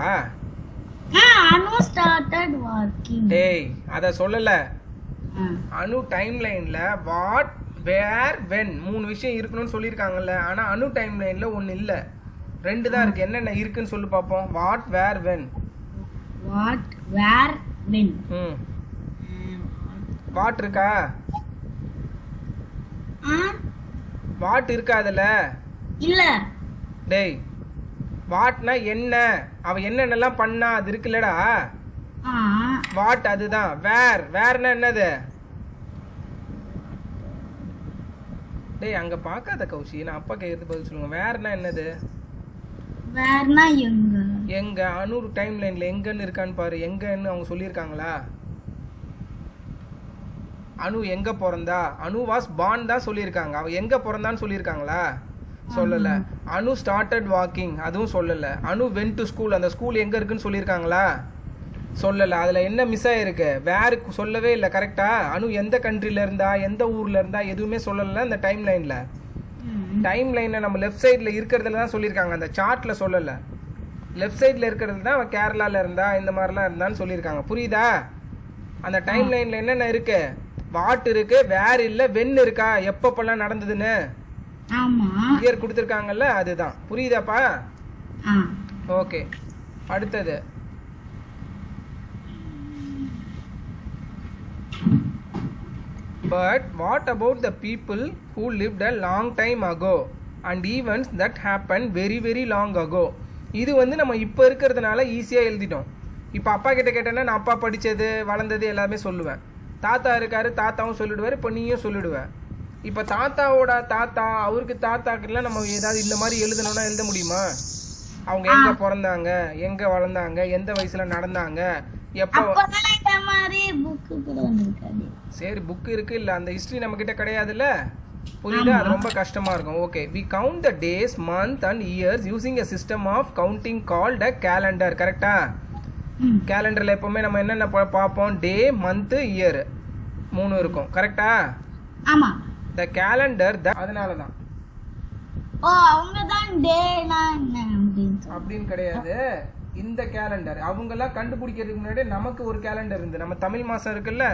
அனு started walking. டேய், அத சொல்லல. அனு டைம் லைன்ல வாட், வேர் வென் 3 விஷயம் இருக்கணும்னு சொல்லியிருக்காங்கல்ல. ஆனா அணு டைம் லைன்ல ஒன்னு இல்ல, 2 தான் இருக்கு. என்னென்ன இருக்குன்னு சொல்லி பார்ப்போம். What, where, when. What, where, when. What இருக்கா? வாட் இருக்கா அதுல? இல்ல. டேய், வாட்னா என்ன, அவ என்னென்னலாம் பண்ணா அது இருக்குல்லடா. வாட் அதுதான். வேர், வேர்னா என்னது? டேய் அங்க பாக்காத கௌஷி, நான் அப்பா கேக்குறது பதில் சொல்லுங்க. வேர்னா என்னது? வேர்னா எங்க? எங்க அணு டைம் லைன்ல எங்கன்னு இருக்கான்னு பாரு. எங்கன்னு அவங்க சொல்லியிருக்காங்களா? அணு எங்க பிறந்தா? அணு வாஸ் பார்ன் தான் சொல்லியிருக்காங்க. அவ எங்க பிறந்தான்னு சொல்லியிருக்காங்களா? சொல்லல. அணு ஸ்டார்டட் வாக்கிங், அதுவும் சொல்லல. அணு வென்ட் டு ஸ்கூல், அந்த ஸ்கூல் எங்க இருக்குன்னு சொல்லியிருக்காங்களா? சொல்லல. அதுல என்ன மிஸ் ஆயிருக்கு? வேருக்கு சொல்லவே இல்லை. கரெக்டா? அணு எந்த கண்ட்ரில இருந்தா, எந்த ஊர்ல இருந்தா, எதுவுமே சொல்லல இந்த டைம் லைன்ல. டைம் லைன்ல நம்ம லெஃப்ட் சைட்ல இருக்கிறதுல தான் சொல்லியிருக்காங்க, அந்த சார்ட்ல சொல்லல. லெஃப்ட் சைட்ல இருக்கிறது தான் அவ கேரளால இருந்தா, இந்த மாதிரிலாம் இருந்தான்னு சொல்லியிருக்காங்க. புரியுதா? அந்த டைம் லைன்ல என்னென்ன இருக்கு? வாட் இருக்கு, வேர் இல்ல, வென் இருக்கா, எப்பப்பெல்லாம் நடந்ததுன்னு இயர் கொடுத்துருக்காங்கல்ல, அதுதான். புரியுதாப்பா? ஓகே, அடுத்தது. But what about the people who lived a long time ago and events that happened very very long ago? இது வந்து நம்ம இப்போ இருக்கிறதுனால ஈஸியாக எழுதிட்டோம். இப்போ அப்பா கிட்ட கேட்டேன்னா நான் அப்பா படித்தது வளர்ந்தது எல்லாமே சொல்லுவேன். தாத்தா இருக்காரு, தாத்தாவும் சொல்லிடுவார். இப்போ நீயும் சொல்லிடுவேன். இப்போ தாத்தாவோட தாத்தா, அவருக்கு தாத்தாக்கெல்லாம் நம்ம ஏதாவது இந்த மாதிரி எழுதணும்னா எழுத முடியுமா? அவங்க எங்க பிறந்தாங்க, எங்க வளர்ந்தாங்க, எந்த வயசுல நடந்தாங்க, எப்போ. சரி, புக் இருக்கு இல்ல, அந்த ஹிஸ்டரி நம்ம கிட்ட கிடையாதுல்ல. புரியுதா? அது ரொம்ப கஷ்டமா இருக்கும். Okay, we count the days, month and years using a system of counting called a calendar. கரெக்டா? கேலண்டர்ல எப்பவுமே நம்ம என்னென்ன பார்ப்போம்? டே, மந்த், இயர் 3 இருக்கும். கரெக்டா? ஆமா. the calendar, அதனால தான். ஓ, அவங்க தான் டேனா அப்படின்னு கிடையாது. இந்த கேலண்டர் அவங்க எல்லாம் கண்டுபிடிக்கிறதுக்கு முன்னாடி நமக்கு ஒரு கேலண்டர் இருந்து, நம்ம தமிழ் மாசம் இருக்குல்ல,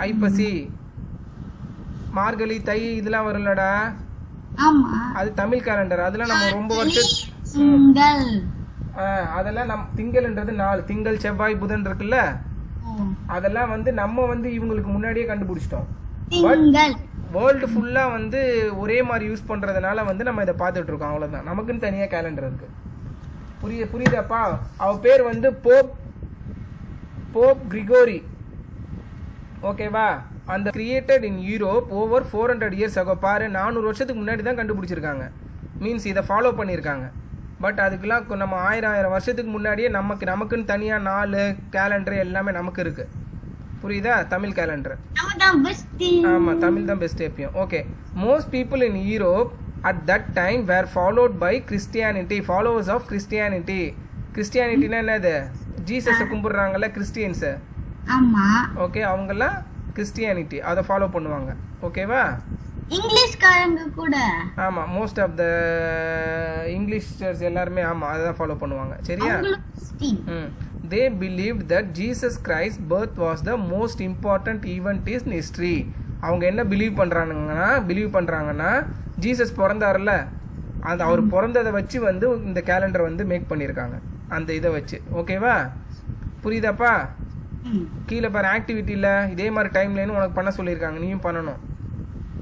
ஐப்பசி, மார்கழி, தை, இதெல்லாம் வரும்லடா. ஆமா, அது தமிழ் கேலண்டர். அதெல்லாம் நம்ம ரொம்ப வருஷம் அதெல்லாம் நம் திங்கள்ன்றது 4, திங்கள், செவ்வாய், புதன் இருக்குல்ல, அதெல்லாம் வந்து நம்ம வந்து இவங்களுக்கு முன்னாடியே கண்டுபிடிச்சிட்டோம். வேர்ல்டு ஃபுல்லா வந்து ஒரே மாதிரி யூஸ் பண்றதுனால வந்து நம்ம இதை பார்த்துட்டு இருக்கோம். அவ்வளவுதான். நமக்குன்னு தனியா கேலண்டர் இருக்கு. புரியுதாப்பா? அவ பேர் வந்து போப் கிரிகோரி. ஓகேவா? அந்த created in Europe over 400 years ago. பாரு, 400 வருஷத்துக்கு முன்னாடி தான் கண்டுபிடிச்சிருக்காங்க. மீன்ஸ் இதை ஃபாலோ பண்ணியிருக்காங்க. பட் அதுக்கெல்லாம் நம்ம 1000 வருஷத்துக்கு முன்னாடியே நமக்குன்னு தனியா 4 கேலண்டர் எல்லாமே நமக்கு இருக்கு. புரியுதா? தமிழ் கேலண்டர். ஆமா, தமிழ் தான் பெஸ்ட் எப்பயும். Okay, most people in Europe at that time were followed by Christianity, followers of Christianity. கிறிஸ்டியானிட்டினா என்னது? ஜீசஸை கும்பிடுறாங்கல்ல கிறிஸ்டியன்ஸ். ஆமா. ஓகே, அவங்கெல்லாம் கிறிஸ்டியானிட்டி அதை ஃபாலோ பண்ணுவாங்க. ஓகேவா? இங்கிலீஷ்காரங்க கூட. ஆமா, மோஸ்ட் ஆஃப் த இங்கிலீஷர்ஸ் எல்லாருமே ஆமா அதை தான் ஃபாலோ பண்ணுவாங்க. சரியா? They believed that Jesus Christ's birth was the most important event in history. அவங்க என்ன பிலீவ் பண்றாங்கன்னா ஜீசஸ் பிறந்தாருல்ல, அந்த அவர் பிறந்ததை வச்சு வந்து இந்த கேலண்டர் வந்து மேக் பண்ணியிருக்காங்க, அந்த இதை வச்சு. ஓகேவா? புரியுதாப்பா? கீழே பாரு, ஆக்டிவிட்டியில் இதே மாதிரி டைம் லைன் உனக்கு பண்ண சொல்லியிருக்காங்க, நீயும் பண்ணணும்.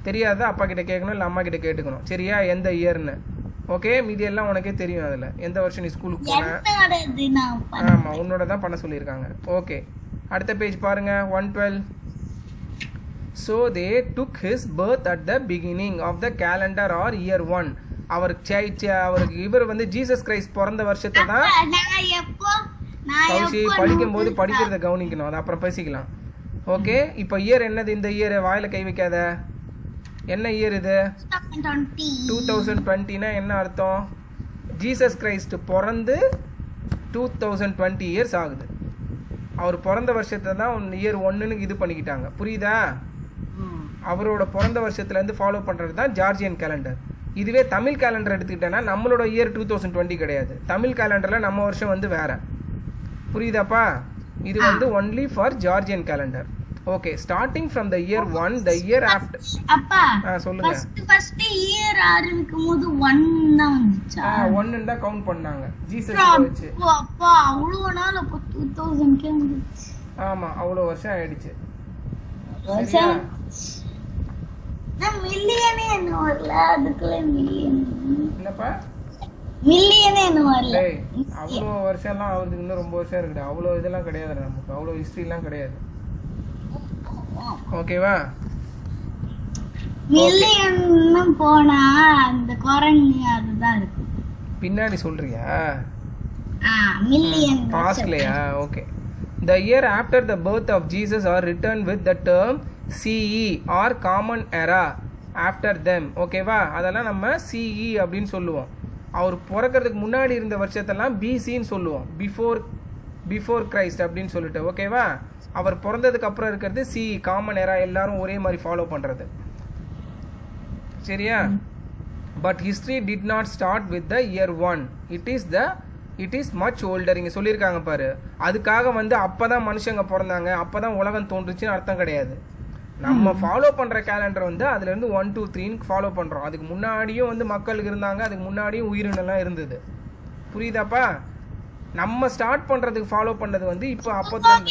தெரியாதா? அப்பா கிட்ட கேட்கணும், இல்லை அம்மா கிட்ட கேட்டுக்கணும். சரியா? எந்த இயர்னு. ஓகே, மீதி எல்லாம் உனக்கே தெரியும். அதில் எந்த வருஷம் நீ ஸ்கூலுக்கு போன. ஆமாம், உன்னோட தான் பண்ண சொல்லியிருக்காங்க. ஓகே, அடுத்த பேஜ் பாருங்க. 112. So they took his birth at the beginning of the calendar or year 1. அவருக்கு இவர் வந்து ஜீசஸ் கிரைஸ்ட் பிறந்த வருஷத்தை தான் கௌஷி படிக்கும்போது படிக்கிறத கவனிக்கணும். அது அப்புறம் பேசிக்கலாம். ஓகே, இப்போ இயர் என்னது? இந்த இயர் வாயில கை வைக்காத. என்ன இயர் இது? 2020னா என்ன அர்த்தம்? ஜீசஸ் கிரைஸ்ட் பிறந்து 2020 இயர்ஸ் ஆகுது. அவர் பிறந்த வருஷத்தை தான் இயர் 1ன்னு இது பண்ணிக்கிட்டாங்க. புரியுதா? அவரோட பிறந்த வருஷத்துல இருந்து ஃபாலோ பண்றது தான் ஜார்ஜியன் கேலண்டர். இதுவே தமிழ் கேலண்டர் எடுத்துக்கிட்டேன்னா நம்மளோட இயர் 2020 கிடையாது. தமிழ் கேலண்டர்ல நம்ம வருஷம் வந்து வேற. புரியுதாப்பா? இது வந்து only for Georgian calendar. Okay starting from the year 1 the year after அப்பா சொல்லுங்க ஃபர்ஸ்ட் இயர் ஆரம்பிக்கும் போது 1 தான் வந்துச்சா 1 தான் கவுண்ட் பண்ணாங்க ஜீசஸ் வச்சு. அப்பா அவ்வளவு நாள் அப்ப 2000 கே வந்துச்சு. ஆமா அவ்வளவு வருஷம் ஆயிடுச்சு. வருஷம் நான் மில்லியனே என்ன வரல அதுக்குள்ள மில்லியன் என்னப்பா மில்லியனே என்ன வரல. டேய் அவ்வளவு வருஷம் எல்லாம் அவருக்கு இன்னும் ரொம்ப வருஷம் இருக்குடா. அவ்வளவு இதெல்லாம் கிடையாது நமக்கு. அவ்வளவு ஹிஸ்டரி எல்லாம் கிடையாது. ஓகேவா மில்லியன் போனா அந்த குரங்கு அதுதான் இருக்கு. பின்னாடி சொல்றியா மில்லியன் பாஸ்ட்லயா? Okay. The year after the birth of Jesus are written with the term CE or common era after them. ஓகேவா? அதெல்லாம் நம்ம CE அப்படின்னு சொல்லுவோம். அவர் பிறக்கிறதுக்கு முன்னாடி இருந்த வருஷத்தெல்லாம் BCன்னு சொல்லுவோம். பிஃபோர் கிரைஸ்ட் அப்படின்னு சொல்லிட்டு. ஓகேவா? அவர் பிறந்ததுக்கு அப்புறம் இருக்கிறது CE காமன் எரா, எல்லாரும் ஒரே மாதிரி ஃபாலோ பண்றது. சரியா? But history did not start with the year 1. It is much older. இங்கே சொல்லியிருக்காங்க பாரு. அதுக்காக அப்பதான் மனுஷங்க பிறந்தாங்க, அப்பதான் உலகம் தோன்றுச்சுன்னு அர்த்தம் கிடையாது. நம்ம ஃபாலோ பண்ற கேலண்டர் அதுல இருந்து 1 2 3 ஃபாலோ பண்றோம். அதுக்கு முன்னாடியும் மக்கள் இருந்தாங்க, அதுக்கு முன்னாடியும் உயிரினெல்லாம் இருந்தது. புரியுதாப்பா? நம்ம ஸ்டார்ட் பண்றதுக்கு ஃபாலோ பண்ணது இப்போ அப்போதான்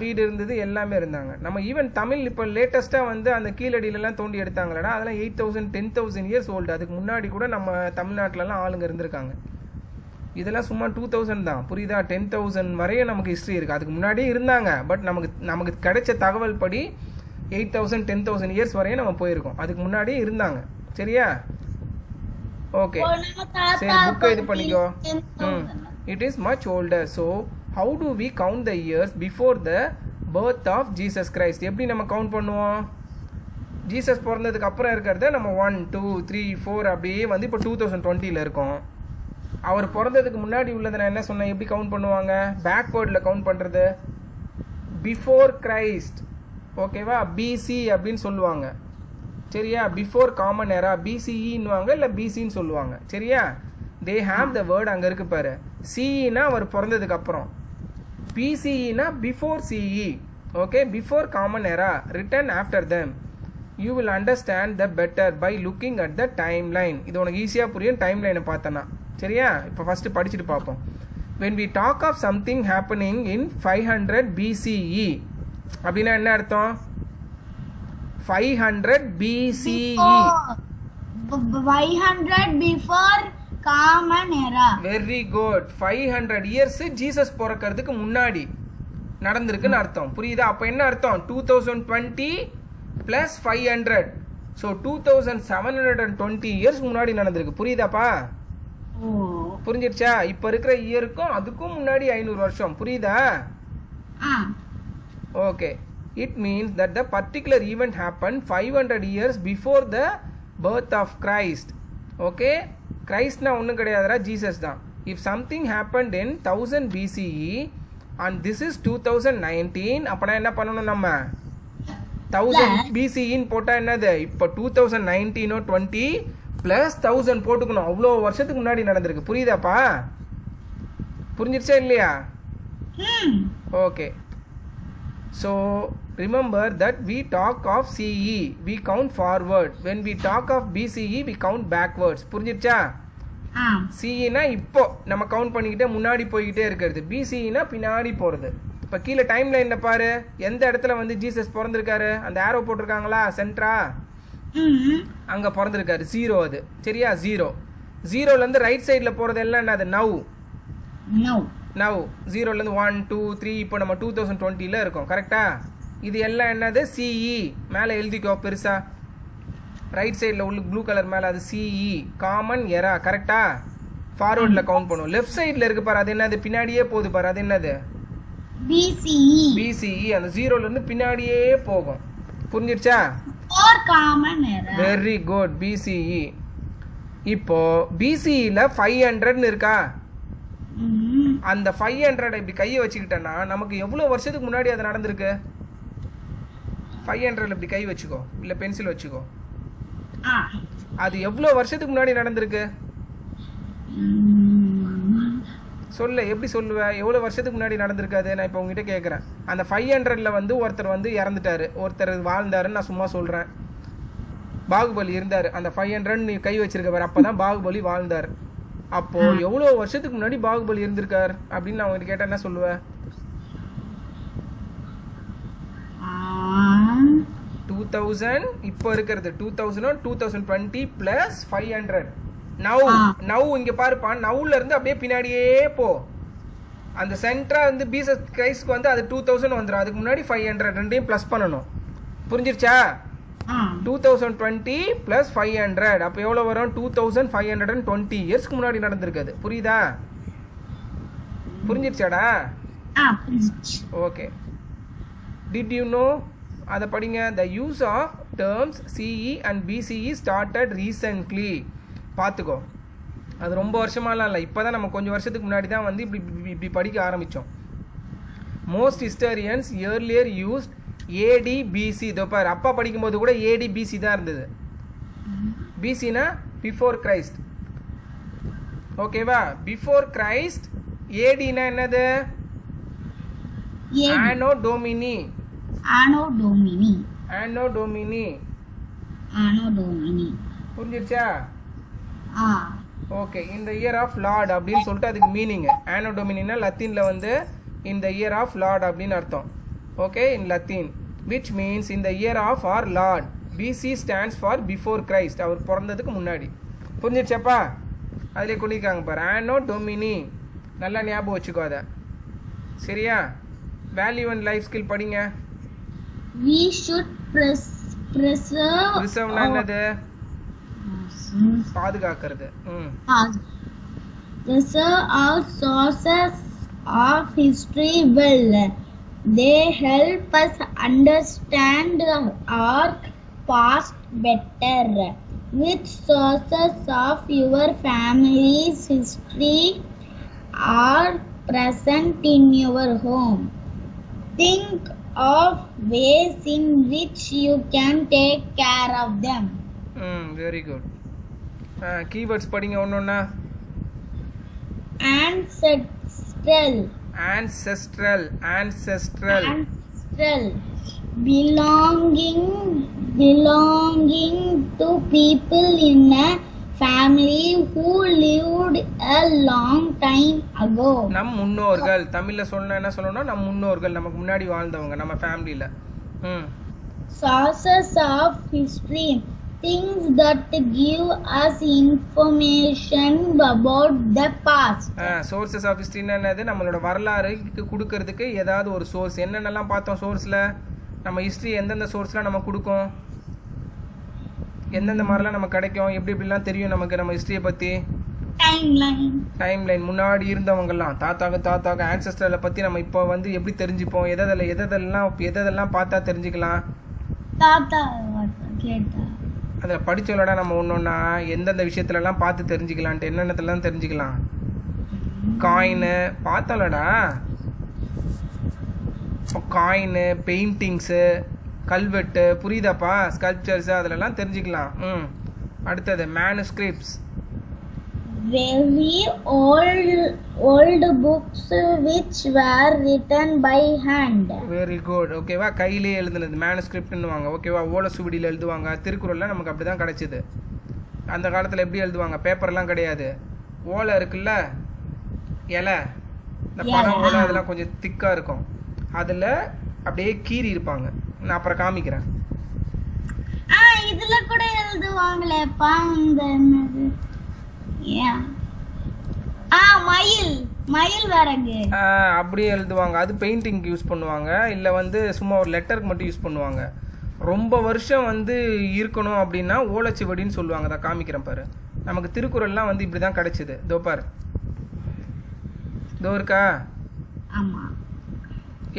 வீடு இருந்தது, எல்லாமே இருந்தாங்க. நம்ம ஈவன் தமிழ் இப்போ லேட்டஸ்டா அந்த கீழடியில எல்லாம் தோண்டி எடுத்தாங்களடா, அதெல்லாம் 8000 10,000 இயர்ஸ் ஓல்டு. அதுக்கு முன்னாடி கூட நம்ம தமிழ்நாட்டுல எல்லாம் ஆளுங்க இருந்திருக்காங்க. இதெல்லாம் சும்மா 2000 தான். புரியுதா? 10,000 வரையும் நமக்கு ஹிஸ்டரி இருக்கு. அதுக்கு முன்னாடியே இருந்தாங்க. பட் நமக்கு கிடைச்ச தகவல் படி 8000 10,000 இயர்ஸ் வரையும் நம்ம போயிருக்கோம். அதுக்கு முன்னாடியே இருந்தாங்க. சரியா? ஓகே சரி, புக்கை இது பண்ணிக்கோ. It is much older. So how do we count the years before the birth of Jesus Christ? எப்படி நம்ம கவுண்ட் பண்ணுவோம்? ஜீசஸ் பிறந்ததுக்கு அப்புறம் இருக்கிறத நம்ம 1 2 3 4 அப்படியே இப்போ 2020ல இருக்கோம். அவர் பிறந்ததுக்கு முன்னாடி உள்ளதை நான் என்ன சொன்னேன், எப்படி கவுண்ட் பண்ணுவாங்க? பேக்வேர்டில் கவுண்ட் பண்ணுறது பிஃபோர் கிரைஸ்ட். ஓகேவா? பிசி அப்படின்னு சொல்லுவாங்க. சரியா? பிஃபோர் காமன் எரா பிசிஇன்னுவாங்க, இல்லை பிசின்னு சொல்லுவாங்க. சரியா? தே ஹேவ் த வேர்ட் அங்கே இருக்கு பாரு. சிஇனா அவர் பிறந்ததுக்கு அப்புறம், பிசிஇனா before CE. Okay, before common era written after them. You will understand the better by looking at the time line. இது உனக்கு ஈஸியாக புரியும் டைம் லைனை பார்த்தனா. சரியா? இப்போ ஃபர்ஸ்ட் படிச்சுட்டு பார்ப்போம். when we talk of something happening in 500 BCE அப்படின்னா என்ன அர்த்தம்? 500 BCE 500 before common era. Very good. 500 years Jesus பிறக்கிறதுக்கு முன்னாடி நடந்திருக்குன்னு அர்த்தம். புரியுதா? அப்ப என்ன அர்த்தம்? 2020 பிளஸ் 500. ஸோ 2720 இயர்ஸ் முன்னாடி நடந்திருக்கு. புரியுதாப்பா? புரிஞ்சிருச்சா? இப்ப இருக்கிற இயருக்கும் அதுக்கும் முன்னாடி 500 வருஷம். புரியுதா? Okay. It means that the particular event happen 500 years before the birth of Christ. Okay, கிரைஸ்ட்னா ஒன்றும் கிடையாதுரா, ஜீசஸ் தான். If something happened in 1000 BCE and this is 2019, அப்பனா என்ன பண்ணணும்? நம்ம 1000 BCEன்னு போட்டா என்னது? இப்போ 2019 20 பிளஸ் 1000 போட்டுக்கணும். அவ்வளோ வருஷத்துக்கு முன்னாடி நடந்திருக்கு. புரியுதாப்பா? புரிஞ்சிருச்சா இல்லையா? Okay. So remember that we talk of CE we count forward. When we talk of BCE we count backwards. புரிஞ்சிருச்சா? சிஇனா இப்போ நம்ம கவுண்ட் பண்ணிக்கிட்டே முன்னாடி போய்கிட்டே இருக்கிறது. பிசிஇனா பின்னாடி போகிறது. இப்போ கீழே டைம் லைனில் பாரு, எந்த இடத்துல ஜீசஸ் பிறந்திருக்காரு? அந்த ஆரோ போட்டிருக்காங்களா சென்ட்ரா? அங்க பிறந்திருக்காரு. 0 அது. சரியா? 0ல இருந்து ரைட் சைடுல போறது எல்லாம் என்னது? நவ் 0ல இருந்து 1 2 3 இப்போ நம்ம 2020ல இருக்கோம். கரெக்டா? இது எல்லாம் என்னது? சிஇ. மேல எழுதிக்கோ பெருசா, ரைட் சைடுல உள்ள ப்ளூ கலர் மேல, அது சிஇ காமன் எரா. கரெக்டா? ஃபார்வர்ட்ல கவுண்ட் பண்ணுவோம். லெஃப்ட் சைடுல இருக்கு பாரு, அது என்னது? பின்னாடியே போகுது பாரு, அது என்னது? பிசிஇ. அந்த 0ல இருந்து பின்னாடியே போகும். புரிஞ்சிருச்சா? Very good. பிசிஇ. இப்போ பிசிஇல 500 இருக்கா? அந்த 500 இப்படி கையை வச்சுக்கிட்டேன்னா நமக்கு எவ்வளவு வருஷத்துக்கு முன்னாடி அது நடந்திருக்கு? 500 இப்படி கை வச்சுக்கோ, இல்ல பென்சில் வச்சுக்கோ. அது எவ்வளவு வருஷத்துக்கு முன்னாடி நடந்திருக்கு? சொல்லு, எப்படி சொல்லுவ? எவ்வளோ வருஷத்துக்கு முன்னாடி நடந்திருக்காது? நான் இப்போ உங்ககிட்ட கேட்குறேன். அந்த 500ல் வந்து ஒருத்தர் வந்து இறந்துட்டாரு, ஒருத்தர் வாழ்ந்தாருன்னு நான் சும்மா சொல்கிறேன். பாகுபலி இருந்தார், அந்த 500 நீ கை வச்சிருக்கவர், அப்போ தான் பாகுபலி வாழ்ந்தார். அப்போது எவ்வளோ வருஷத்துக்கு முன்னாடி பாகுபலி இருந்திருக்கார் அப்படின்னு நான் உங்ககிட்ட கேட்டால் என்ன சொல்லுவேன்? 2000 இப்போ இருக்கிறது 2000 2020 + 500. நவ் இங்க பாருப்பா, நவுல இருந்து அப்படியே பின்னாடியே போ. அந்த சென்டரா வந்து பீசஸ் கிரைஸ்க்கு வந்து அது 2000 வந்துடும். அதுக்கு முன்னாடி 500 ரெண்டையும் ப்ளஸ் பண்ணணும். புரிஞ்சிருச்சா? 2020 + 500 அப்போ எவ்வளோ வரும்? 2520 இயர்ஸ்க்கு முன்னாடி நடந்திருக்குது. புரியுதா? புரிஞ்சிருச்சாடா? ஓகே. Did you know? அதை படிங்க. The use of terms CE and BCE started recently. பார்த்துக்கோ, அது ரொம்ப வருஷமாலாம் இல்லை, இப்போ தான் நம்ம கொஞ்சம் வருஷத்துக்கு முன்னாடி தான் வந்து இப்படி படிக்க ஆரம்பித்தோம். Most historians earlier used AD BC. இதோ பாரு, அப்பா படிக்கும்போது கூட ஏடிபிசி தான் இருந்தது. பிசினா பிஃபோர் கிரைஸ்ட். ஓகேவா? Before Christ. ஏடினா என்னது? Anno domini. புரிஞ்சிருச்சா? ஓகே. இந்த இயர் ஆஃப் லார்ட் அப்படின்னு சொல்லிட்டு அதுக்கு மீனிங். ஆனோ டொமினினா லத்தீனில் வந்து இந்த இயர் ஆஃப் லார்ட் அப்படின்னு அர்த்தம். Okay, in Latin, which means இந்த year of our lord. BC stands for before Christ, அவர் பிறந்ததுக்கு முன்னாடி. புரிஞ்சிருச்சாப்பா? அதிலே கொண்டிருக்காங்க பாரு, ஆனோ டொமினி. நல்லா ஞாபகம் வச்சுக்கோ அதை. சரியா? வேல்யூ அண்ட் லைஃப் ஸ்கில் படிங்க. We should preserve என்னது? பாதுகாக்கிறது. preserve our sources of history well. They help us understand our past better. Which sources of your family's history are present in your home? Think of ways in which you can take care of them. Very good. Keywords படிங்க ஒண்ணொண்ணா. Ancestral. Belonging to people in a family who lived a long time ago. நம் முன்னோர்கள். தமிழ்ல சொல்லணும் என்ன சொல்லணும்? நம் முன்னோர்கள், நமக்கு முன்னாடி வாழ்ந்தவங்க, நம்ம ஃபேமிலில. Sources of history, things that give us information about the past. Sources of history என்னது? நம்மளோட வரலாறுக்கு கொடுக்கிறதுக்கு ஏதாவது ஒரு சோர்ஸ். என்னென்னலாம் பார்த்தோம் சோர்ஸ்ல? நம்ம ஹிஸ்டரி எந்தெந்த சோர்ஸ்ல நம்ம கொடுக்கும், எந்தெந்த மாதிரிலாம் நமக்கு கிடைக்கும், எப்படிலாம் தெரியும் நமக்கு நம்ம ஹிஸ்டரியை பற்றி? டைம்லைன். முன்னாடி இருந்தவங்கலாம், தாத்தாக்கு ஆன்செஸ்டரை பற்றி நம்ம இப்போ வந்து எப்படி தெரிஞ்சுப்போம்? எதெல்லாம் பார்த்தா தெரிஞ்சுக்கலாம்? அதில் படிச்சோலடா நம்ம ஒன்றொன்னா எந்தெந்த விஷயத்துலலாம் பார்த்து தெரிஞ்சுக்கலான்ட்டு. என்னென்னலாம் தெரிஞ்சுக்கலாம்? காயினு பார்த்தாலடா, காயினு, பெயிண்டிங்ஸு, கல்வெட்டு, புரியுதாப்பா? ஸ்கல்ப்சர்ஸ், அதிலெல்லாம் தெரிஞ்சுக்கலாம். அடுத்தது manuscripts. Very old books which were written by hand. Very good. ஓகேவா? கையிலே எழுதுனது மேனுஸ்கிரிப்ட்னுவாங்க. ஓகேவா? ஓலை சுவடியில் எழுதுவாங்க. திருக்குறள்லாம் நமக்கு அப்படி தான் கிடைச்சிது. அந்த காலத்தில் எப்படி எழுதுவாங்க? பேப்பர்லாம் கிடையாது. ஓலை இருக்குல்ல, இலை, இந்த பனை ஓலை, அதெல்லாம் கொஞ்சம் திக்காக இருக்கும். அதில் அப்படியே கீறி இருப்பாங்க. நான் அப்புறம் காமிக்கிறேன். இதுல கூட எழுதுவாங்களேப்பா, இந்த என்னது, மயில் வரகு, அப்படியே எழுதுவாங்க. அது பெயிண்டிங்க்கு யூஸ் பண்ணுவாங்க, இல்லை வந்து சும்மா ஒரு லெட்டருக்கு மட்டும் யூஸ் பண்ணுவாங்க. ரொம்ப வருஷம் வந்து இருக்கணும் அப்படின்னா ஓலைச்சுவடின்னு சொல்லுவாங்க. தான் காமிக்கிறேன் பாரு. நமக்கு திருக்குறள்லாம் வந்து இப்படி தான் கிடைச்சிது. இதோ பாரு, இதோ இருக்கா?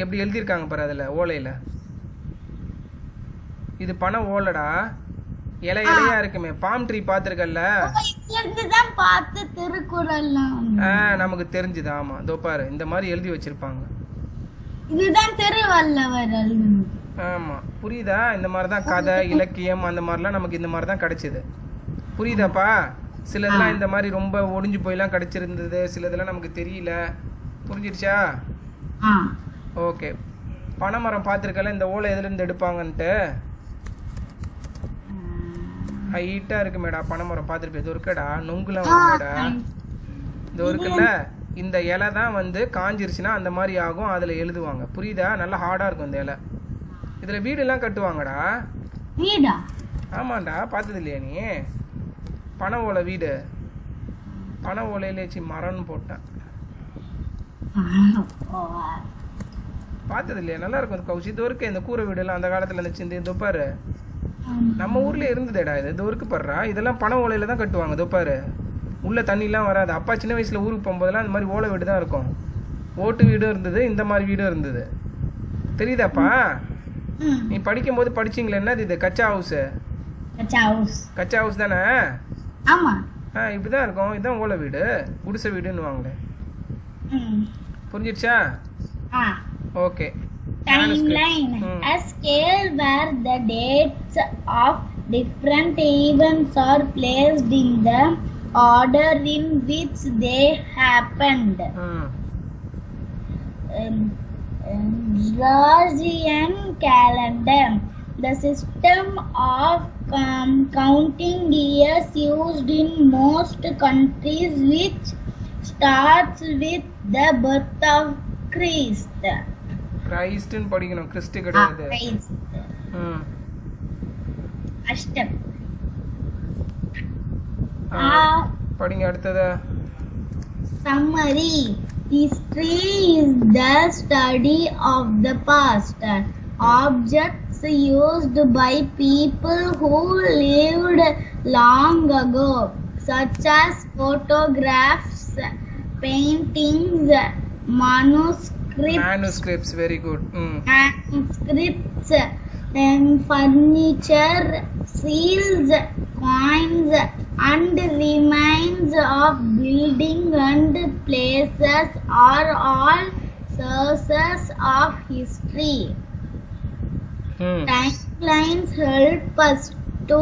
எப்படி எழுதியிருக்காங்க பாரு அதில், ஓலையில். இது பனை ஓலைடா, இலையா இருக்குமே. பாம் ட்ரீ பார்த்துருக்கல்ல, நமக்கு தெரிஞ்சுது. ஆமா, இதோ பாரு, இந்த மாதிரி எழுதி வச்சிருப்பாங்க. ஆமா, புரியுதா? இந்த மாதிரிதான் கதை, இலக்கியம், அந்த மாதிரிலாம் நமக்கு இந்த மாதிரிதான் கிடைச்சது. புரியுதாப்பா? சிலதெல்லாம் இந்த மாதிரி ரொம்ப ஒடிஞ்சு போயெல்லாம் கிடைச்சிருந்தது, சிலதெல்லாம் நமக்கு தெரியல. புரிஞ்சிருச்சா? ஆ ஓகே. பனைமரம் பார்த்துருக்கல, இந்த ஓலை எதுலேருந்து எடுப்பாங்கன்ட்டு. ஹைட்டாக இருக்கு மேடா பனைமரம், பார்த்துருப்பேன். இது இருக்கடா நொங்குலாம் மேடா, இது இருக்குல்ல, இந்த இலை தான் வந்து காஞ்சிருச்சுன்னா அந்த மாதிரி ஆகும், அதில் எழுதுவாங்க. புரியுதா? நல்லா ஹார்டாக இருக்கும் இந்த இலை. இதில் வீடெல்லாம் கட்டுவாங்கடா. வீடா? ஆமாண்டா, பார்த்தது இல்லையா நீ? பனை ஓலை வீடு, பனை ஓலையிலேச்சு மரம்னு போட்டேன், பார்த்தது இல்லையா? நல்லா இருக்கும் அந்த கவுசி. இது இருக்கு இந்த கூரை வீடெல்லாம் அந்த காலத்தில் இருந்துச்சு. இந்த பாரு நம்ம ஊர்ல இருந்ததுடா இது. இது இருக்கு பாருடா, இதெல்லாம் பனை ஓலையில தான் கட்டுவாங்க. இதோ பாரு, உள்ள தண்ணிலாம் வராது. அப்பா சின்ன வயசுல ஊருக்கு போகும்போதெல்லாம் இந்த மாதிரி ஓலை வீடு தான் இருக்கும். ஓட்டு வீடும் இருந்தது, இந்த மாதிரி வீடும் இருந்தது. தெரியுதாப்பா? நீ படிக்கும் போது படிச்சீங்களா? என்னது இது? கச்சா ஹவுஸ். கச்சா ஹவுஸ் தானே? ஆமா. இப்படிதான் இருக்கும். இதுதான் ஓலை வீடு, குடிசை வீடுன்னு வாங்களே. புரிஞ்சிருச்சா? Okay. Timeline, a scale where the dates of different events are placed in the order in which they happened. Gregorian calendar, the system of counting years used in most countries, which starts with the birth of Christ. கிரைஸ்ட்னு படிக்கணும், Christ கிடையாது. அஷ்டம். படிங்க அடுத்தது. Summary. History is the study of the past. Objects used by people who lived long ago, such as photographs, paintings, manuscripts, very good. Manuscripts, furniture, seals, coins, and remains of buildings and places are all sources of history. Timelines help us to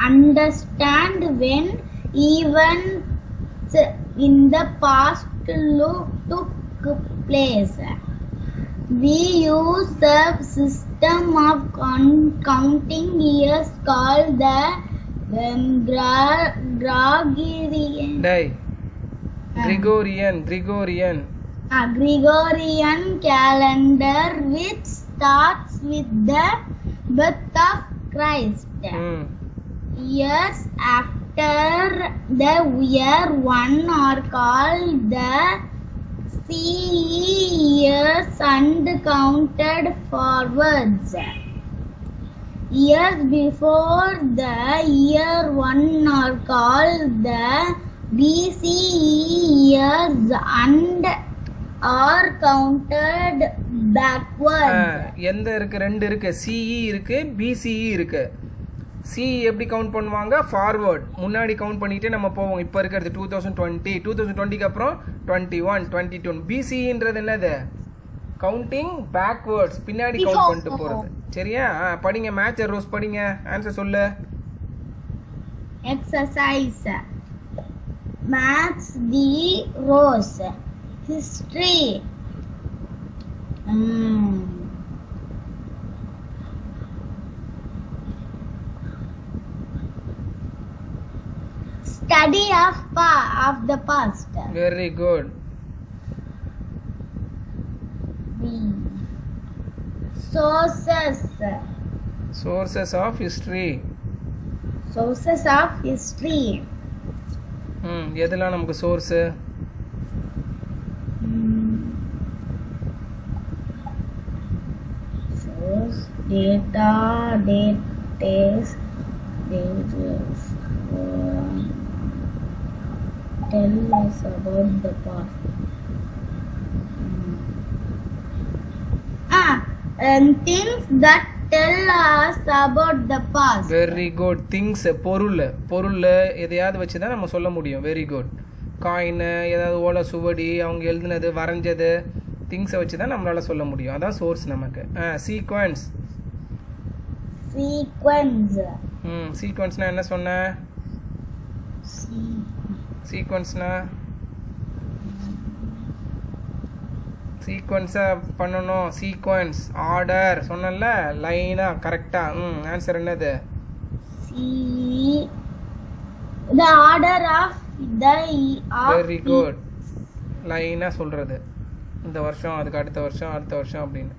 understand when events in the past took place. We use a system of counting years called the Gregorian calendar, which starts with the birth of Christ. Years after the year one are called the CE years and counted forwards. Years before the year one are called the BCE years and are counted backwards. எந்த இருக்கு? ரெண்டு இருக்கு, CE இருக்கு, BCE இருக்கு. CE எப்படி count பண்ணுவாங்க? Forward, முன்னாடி count பண்ணிட்டே நம்ம போவோம். இப்போ இருக்கிறது 2020, 2020க்கு அப்புறம் 21, 22. BCEன்றது என்னது? கவுண்டிங் பேக்வர்ட்ஸ், பின்னாடி கவுண்ட் பண்ணிட்டு போறது. சரியா? படிங்க, மேட்ச் ரோஸ் படிங்க, ஆன்சர் சொல்லு. Exercise. Match the Rose. History. Study of the past. Very good. Sources of history. Sources of history. எதெல்லாம் நமக்கு source? Source, data, dates, pages. Tell us about the past. Things that tell us about the past. Very good. Things, பொருள் எதையாவது வச்சு தான் நம்ம சொல்ல முடியும். Very good. Coin, ஏதாவது ஓலை சுவடி, அவங்க எழுதுனது, வரைஞ்சது, திங்ஸை வச்சு தான் நம்மளால சொல்ல முடியும். அதான் சோர்ஸ் நமக்கு. சீக்வன்ஸ். சீக்வன்ஸ்னா என்ன சொன்ன? சீக்வன்ஸ்னா சீக்வன்ஸா பண்ணணும். சீக்வன்ஸ் ஆர்டர் சொன்னல, லைனா கரெக்டா. ஆன்சர் என்னது? The order of the very good. லைனா சொல்றது, இந்த வருஷம் அதுக்கு அடுத்த வருஷம் அடுத்த வருஷம் அப்படின்னு.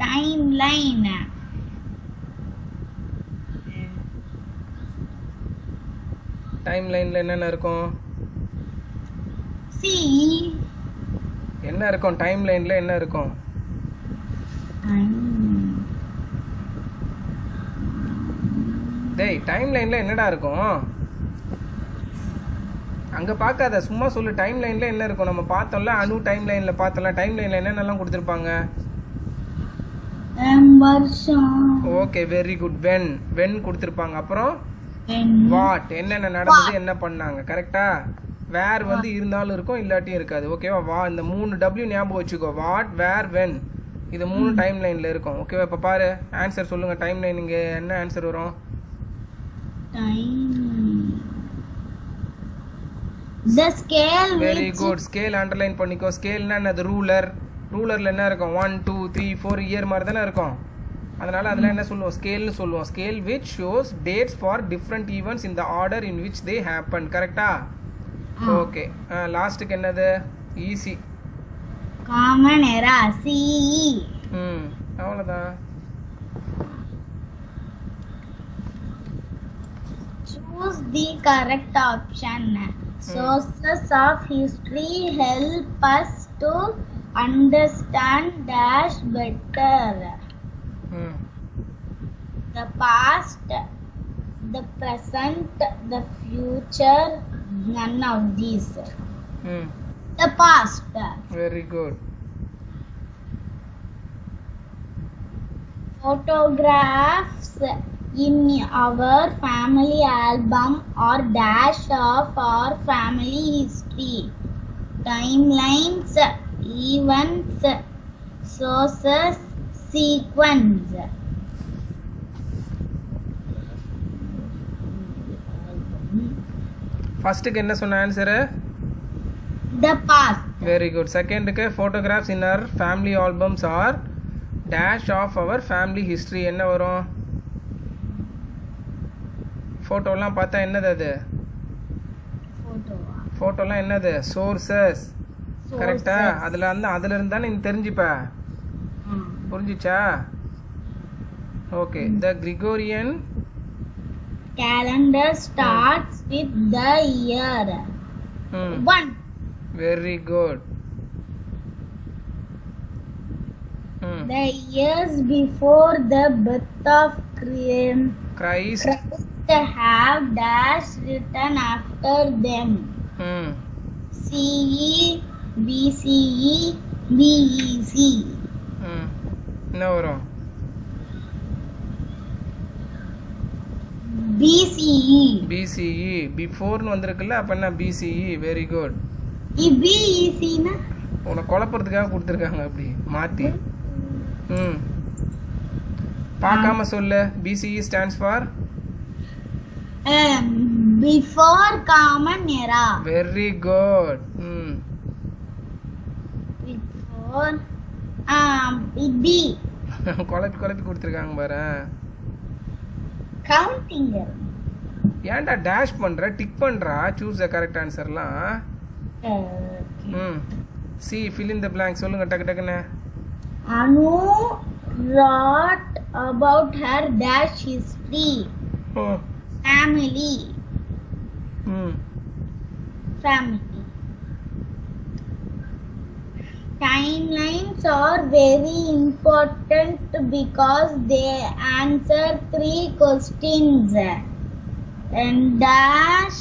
timeline. டைம் லைன்ல என்னென்ன இருக்கும்? See, என்ன இருக்கும் டைம் லைன்ல? என்ன இருக்கும்? டேய், டைம் லைன்ல என்னடா இருக்கும்? அங்க பார்க்காத, சும்மா சொல்லு. டைம் லைன்ல என்ன இருக்கும்? நம்ம பார்த்தோம்ல, அணு டைம் லைன்ல பார்த்தோம்ல. டைம் லைன்ல என்னென்னலாம் கொடுத்துருப்பாங்க? வருஷம். Okay, very good. வென் கொடுத்துருப்பாங்க. அப்புறம் when, வாட், என்னென்ன நடந்தது, என்ன பண்ணாங்க. கரெக்டா? வேர் வந்து இருந்தாலும் இருக்கும், இல்லாட்டியும் இருக்காது. ஓகேவா? இந்த 3 W ஞாபகம் வச்சுக்கோ. What, where, when. இது 3 டைம் லைன்ல இருக்கும். ஓகேவா? இப்போ பாரு, ஆன்சர் சொல்லுங்க. டைம் லைன் இங்க என்ன ஆன்சர் வரும்? the scale very which good. Scale underline பண்ணிக்கோ. ஸ்கேல்னா என்னது? ரூலர். ரூலர்ல என்ன இருக்கும்? 1 2 3 4 இயர் மாதிரி தானே இருக்கும். அதனால அதில் என்ன சொல்லுவோம்? ஸ்கேல்னு சொல்லுவோம். Scale which shows dates for different events in the order in which they happened. கரெக்டா? ஓகே. லாஸ்ட்டுக்கு என்னது? ஈஸி. common era. CE. அவ்வளோதான். Choose the correct option. Sources of history help us to understand dash better. The past, the present, the future, none of these. The past. Very good. Photographs in our family album are dash of our family history. Timelines, events, sources, sequence. ஃபர்ஸ்ட்டுக்கு என்ன சொன்ன answer? The past. Very good. செகண்டுக்கு photographs in our family albums are dash of our family history. என்ன வரும்? ஃபோட்டோலாம் பார்த்தா என்னது அது? ஃபோட்டோலாம் என்னது? சோர்சஸ். கரெக்டா? அதுல இருந்து தானே நீ தெரிஞ்சுப்ப. புரிஞ்சுச்சா? Okay. The Gregorian calendar starts with the year 1. Very good. The years before the birth of Christ have dash written after them. CE, BCE, BEC. என்ன வரும்? BCE. BCE. பிஃபோர்னு வந்திருக்குல்ல, அப்ப என்ன? BCE. Very good. BEC னா உன்னை குழப்பறதுக்காக கொடுத்துருக்காங்க அப்படி மாத்தி. பார்க்காம சொல்லு. BCE stands for before common era. very good. Before B. குழப்பி கொடுத்துருக்காங்க பாரு. counting. ஏன்டா டேஷ் பண்ற? டிக் பண்றா. சூஸ் த கரெக்ட் ஆன்சர்லாம். C fill in the blank. சொல்லுங்க டக்கு டக்குன்னு. Anu wrote about her dash history. Family. Family. Timelines are very important because they answer 3 questions. And dash,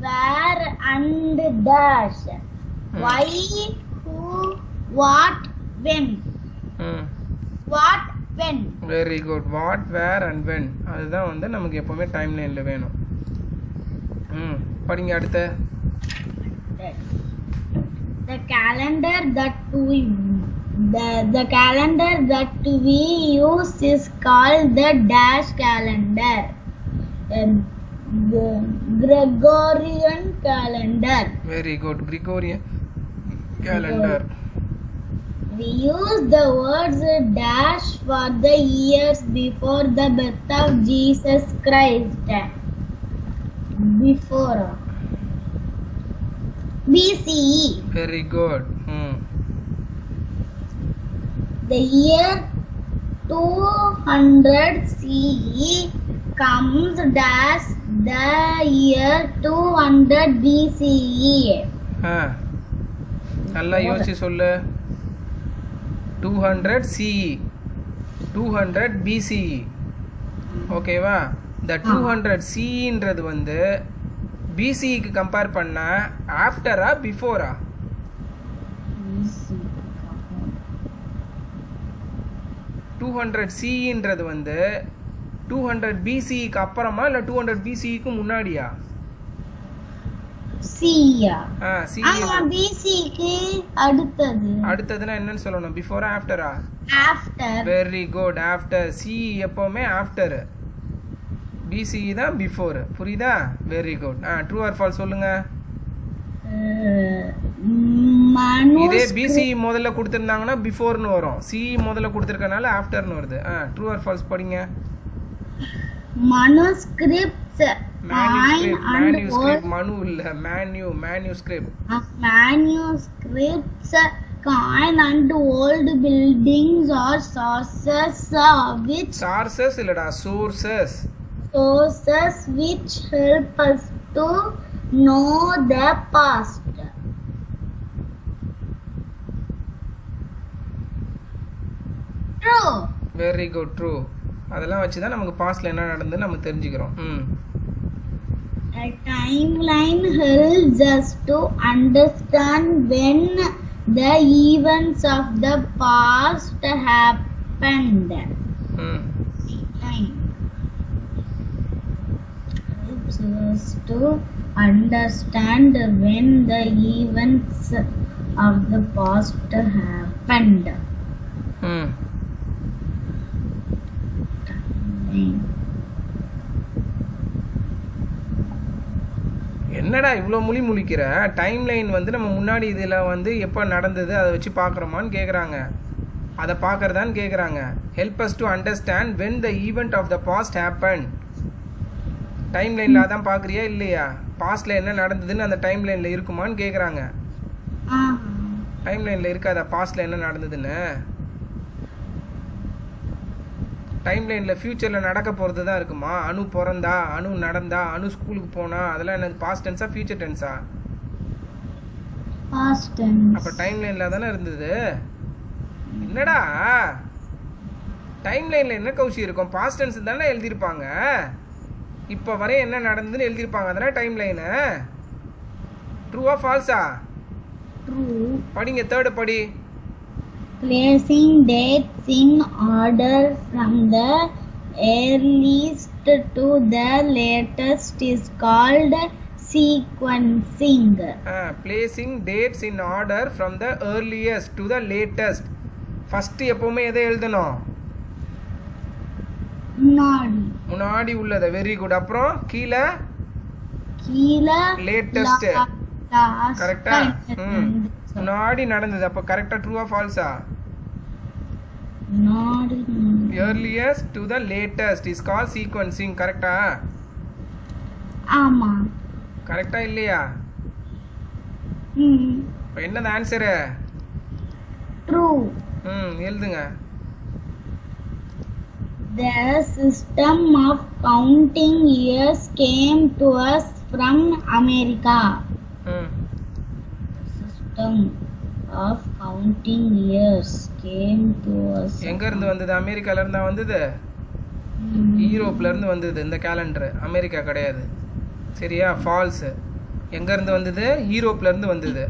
where, and dash. Why, who, what, when. What, when. Very good. What, where and when. அதுதான் வந்து நமக்கு எப்பவுமே time லைன்ல வேணும். படிங்க அடுத்து. The calendar that we use is called the dash calendar. Gregorian calendar. Very good. Gregorian calendar. We use the words dash for the years before the birth of Jesus Christ. Before BCE. Very good. The year 200 CE comes dash the year 200 BCE. நல்லா யோசிச்சு சொல்லு. 200 CE 200 BCE. ஓகேவா? இந்த 200 CEன்றது வந்து BCEக்கு compare பண்ண ஆஃப்டரா பிஃபோரா? 200 CEன்றது வந்து 200 BCEக்கு அப்புறமா இல்ல 200 BCEக்கு முன்னாடியா? CE. CE ஆமா, BCக்கு அடுத்ததுனா என்னன்னு சொல்லணும்? பிஃபோரா ஆஃப்டரா? After. Very good. After. CE எப்பவுமே ஆஃப்டர், BCE தான் பிஃபோர். புரியுதா? Very good. True or false சொல்லுங்க. இதே BCE முதல்ல கொடுத்திருந்தாங்கன்னா பிஃபோர்னு வரும். CE முதல்ல கொடுத்திருக்கனால ஆஃப்டர்னு வருது. ட்ரூ ஆர் ஃபால்ஸ் படிங்க. manuscripts coin and old buildings are sources which help us to know the past. True. Very good. True. அதெல்லாம் வச்சு தான் நமக்கு பாஸ்ட்ல என்ன நடந்ததுன்னு நம்ம தெரிஞ்சுக்கிறோம். A timeline helps us to understand when the events of the past happened. Helps us to understand when the events of the past happened. என்னடா இவ்வளோ முழிக்கிற? டைம் லைன் வந்து நம்ம முன்னாடி இதில் வந்து எப்போ நடந்தது அதை வச்சு பார்க்குறோமான்னு கேட்குறாங்க. அதை பார்க்குறதான்னு கேட்குறாங்க. Help us to understand when the event of the past happen. Time லைனில் அதான் பார்க்குறியா இல்லையா? பாஸ்டில் என்ன நடந்ததுன்னு அந்த டைம் லைனில் இருக்குமான்னு கேட்குறாங்க. டைம் லைனில் இருக்காதா பாஸ்டில் என்ன நடந்ததுன்னு? டைம் லைனில் ஃப்யூச்சரில் நடக்க போகிறது தான் இருக்குமா? அணு பிறந்தா, அணு நடந்தா, அணு ஸ்கூலுக்கு போனா, அதெல்லாம் என்னது பாஸ்ட் டென்ஸா ஃபியூச்சர் டென்ஸா? Past tense. அப்போ டைம் லைனில் தானே இருந்தது. என்னடா டைம் லைனில் என்ன கௌஷி இருக்கும்? பாஸ்ட் டென்ஸ் தானே எழுதியிருப்பாங்க. இப்போ வரை என்ன நடந்ததுன்னு எழுதியிருப்பாங்க. அதெல்லாம் டைம் லைனு. ட்ரூவா ஃபால்ஸா? ட்ரூ. படிங்க. தேர்டு படி. Placing dates in order from the earliest to the latest is called sequencing. Placing dates in order from the earliest to the latest. First எப்பவுமே எதை எழுதணும்? முன்னாடி உள்ளது. Very good. அப்புறம் கீழே லேட்டஸ்ட். கரெக்டா? முன்னாடி நடந்தது. அப்ப கரெக்டா ட்ரூவா ஃபால்ஸா? earliest to the latest is called sequencing. கரெக்டா? ஆமா. கரெக்டா இல்லையா? இப்போ என்னது ஆன்சர்? ட்ரூ. எழுதுங்க. The system of counting years came to us from America. System of counting years came to us. எங்க இருந்து வந்தது? அமெரிக்கால இருந்து வந்தது. யூரோப்ல இருந்து வந்தது. இந்த கேலண்டர் அமெரிக்கா கிடையாது. சரியா? ஃபால்ஸ். எங்க இருந்து வந்தது? யூரோப்ல இருந்து வந்தது.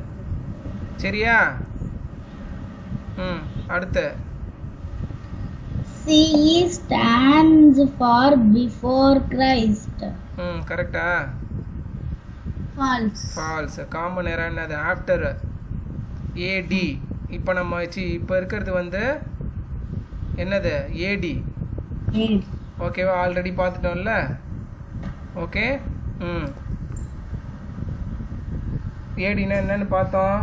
சரியா? அடுத்து CE stands for before Christ. கரெக்ட்டா? False. False. காமன் எரர் என்னது? ஆஃப்டர். AD. இப்போ நம்ம இப்போ இருக்கிறது வந்து என்னது? AD. ஓகேவா? ஆல்ரெடி பார்த்துட்டோம்ல. ஓகே. ம். ஏடினா என்னன்னு பார்த்தோம்.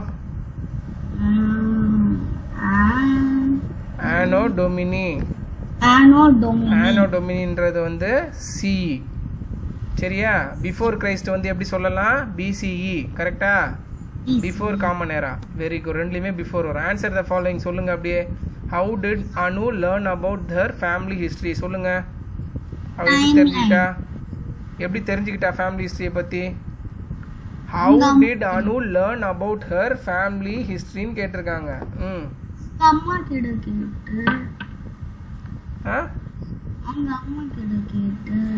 ஆனோ டொமினி. ஆனோடொமினின்றது வந்து சி. சரியா? பிஃபோர் கிரைஸ்ட் வந்து எப்படி சொல்லலாம்? பிசிஇ. கரெக்டா? Before common era. Very good. ரெண்டுலையுமே பிஃபோர் வரும். ஆன்சர் த ஃபாலோயிங் சொல்லுங்க அப்படியே. How did Anu learn about her family history? சொல்லுங்க. அவ எப்படி தெரிஞ்சுக்கிட்டா ஃபேமிலி ஹிஸ்டரியை பத்தி? How did Anu learn about her family ஹிஸ்டரின்னு கேட்டிருக்காங்க. ம். அம்மா கிட்ட கேட்டு.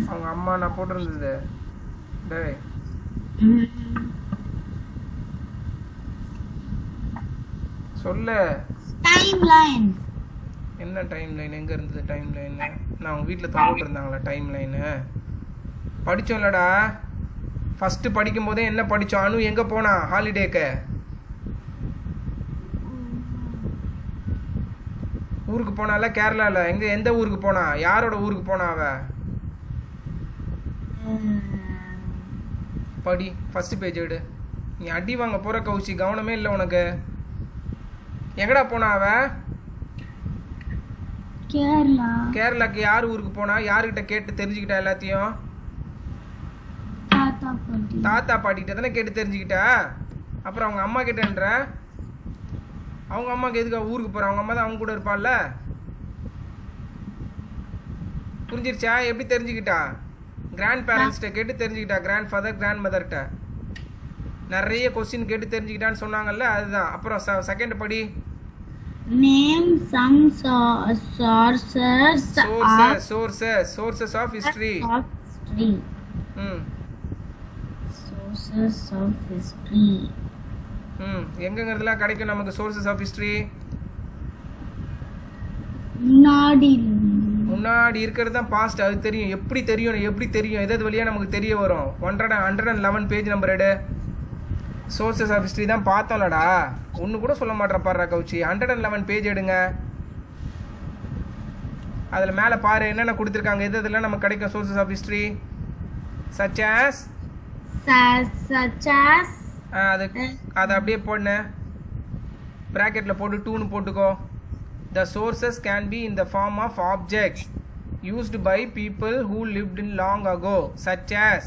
அவங்க அம்மா நான் போட்டிருந்தது. டேய் சொல்லு. Time line. என்ன டைம் லைன்? எங்க இருந்தது டைம் லைன்? நான் அவங்க வீட்டில் தொங்கிட்டு இருந்தாங்களா டைம் லைனு? படித்தோம்லடா. ஃபஸ்ட்டு படிக்கும் போதே என்ன படித்தோம்? அனு எங்கே போனா ஹாலிடேக்கு? ஊருக்கு போனால கேரளால. எந்த ஊருக்கு போனா? யாரோட ஊருக்கு போனா அவ? படி. ஃபர்ஸ்ட் பேஜ் எடு. நீ அடி வாங்க போற கௌசி. கவனமே இல்லை உனக்கு. எங்கடா போனா அவ? கேரளாக்கு யார் ஊருக்கு போனா? யாருக்கிட்ட கேட்டு தெரிஞ்சுக்கிட்டா எல்லாத்தையும்? தாத்தா பாட்டிகிட்ட தானே கேட்டு தெரிஞ்சுக்கிட்டா. அப்புறம் அவங்க அம்மா கிட்டன்ற. அவங்க அம்மாக்கு எதுக்கு ஊருக்கு போற? அவங்க அம்மா தான் அவங்க கூட இருப்பாள்ல. புரிஞ்சிருச்சா? எப்படி தெரிஞ்சுக்கிட்டா? கிராண்ட் பேரண்ட்ஸ்கிட்ட கேட்டு தெரிஞ்சுக்கிட்டா. கிராண்ட் ஃபாதர் கிராண்ட் மதர்கிட்ட நிறைய கொஸ்டின் கேட்டு தெரிஞ்சுக்கிட்டான்னு சொன்னாங்கல்ல, அதுதான். அப்புறம் செகண்ட் படி. Name some sources of history. Sources of history. எங்கங்கிறதுலாம் கிடைக்கும் நமக்கு சோர்சஸ் ஆஃப் ஹிஸ்டரி? முன்னாடி இருக்கிறது தான் பாஸ்ட். அது தெரியும். எப்படி தெரியும்? எதாவது வழியா நமக்கு தெரிய வரும். 111 பேஜ் நம்பர் எடு. சோர்சஸ் ஆஃப் ஹிஸ்டரி தான் பார்த்தோம்லடா. ஒன்று கூட சொல்ல மாட்டேற பாடுறா கௌச்சி. 111 பேஜ் எடுங்க. அதில் மேலே பாரு என்னென்ன கொடுத்துருக்காங்க. எதுலாம் நமக்கு கிடைக்கும் sources of history? such as அதை அப்படியே போடுன. ப்ராக்கெட்டில் போட்டு 2ன்னு போட்டுக்கோ. The sources can be in the form of objects used by people who lived in long ago, such as.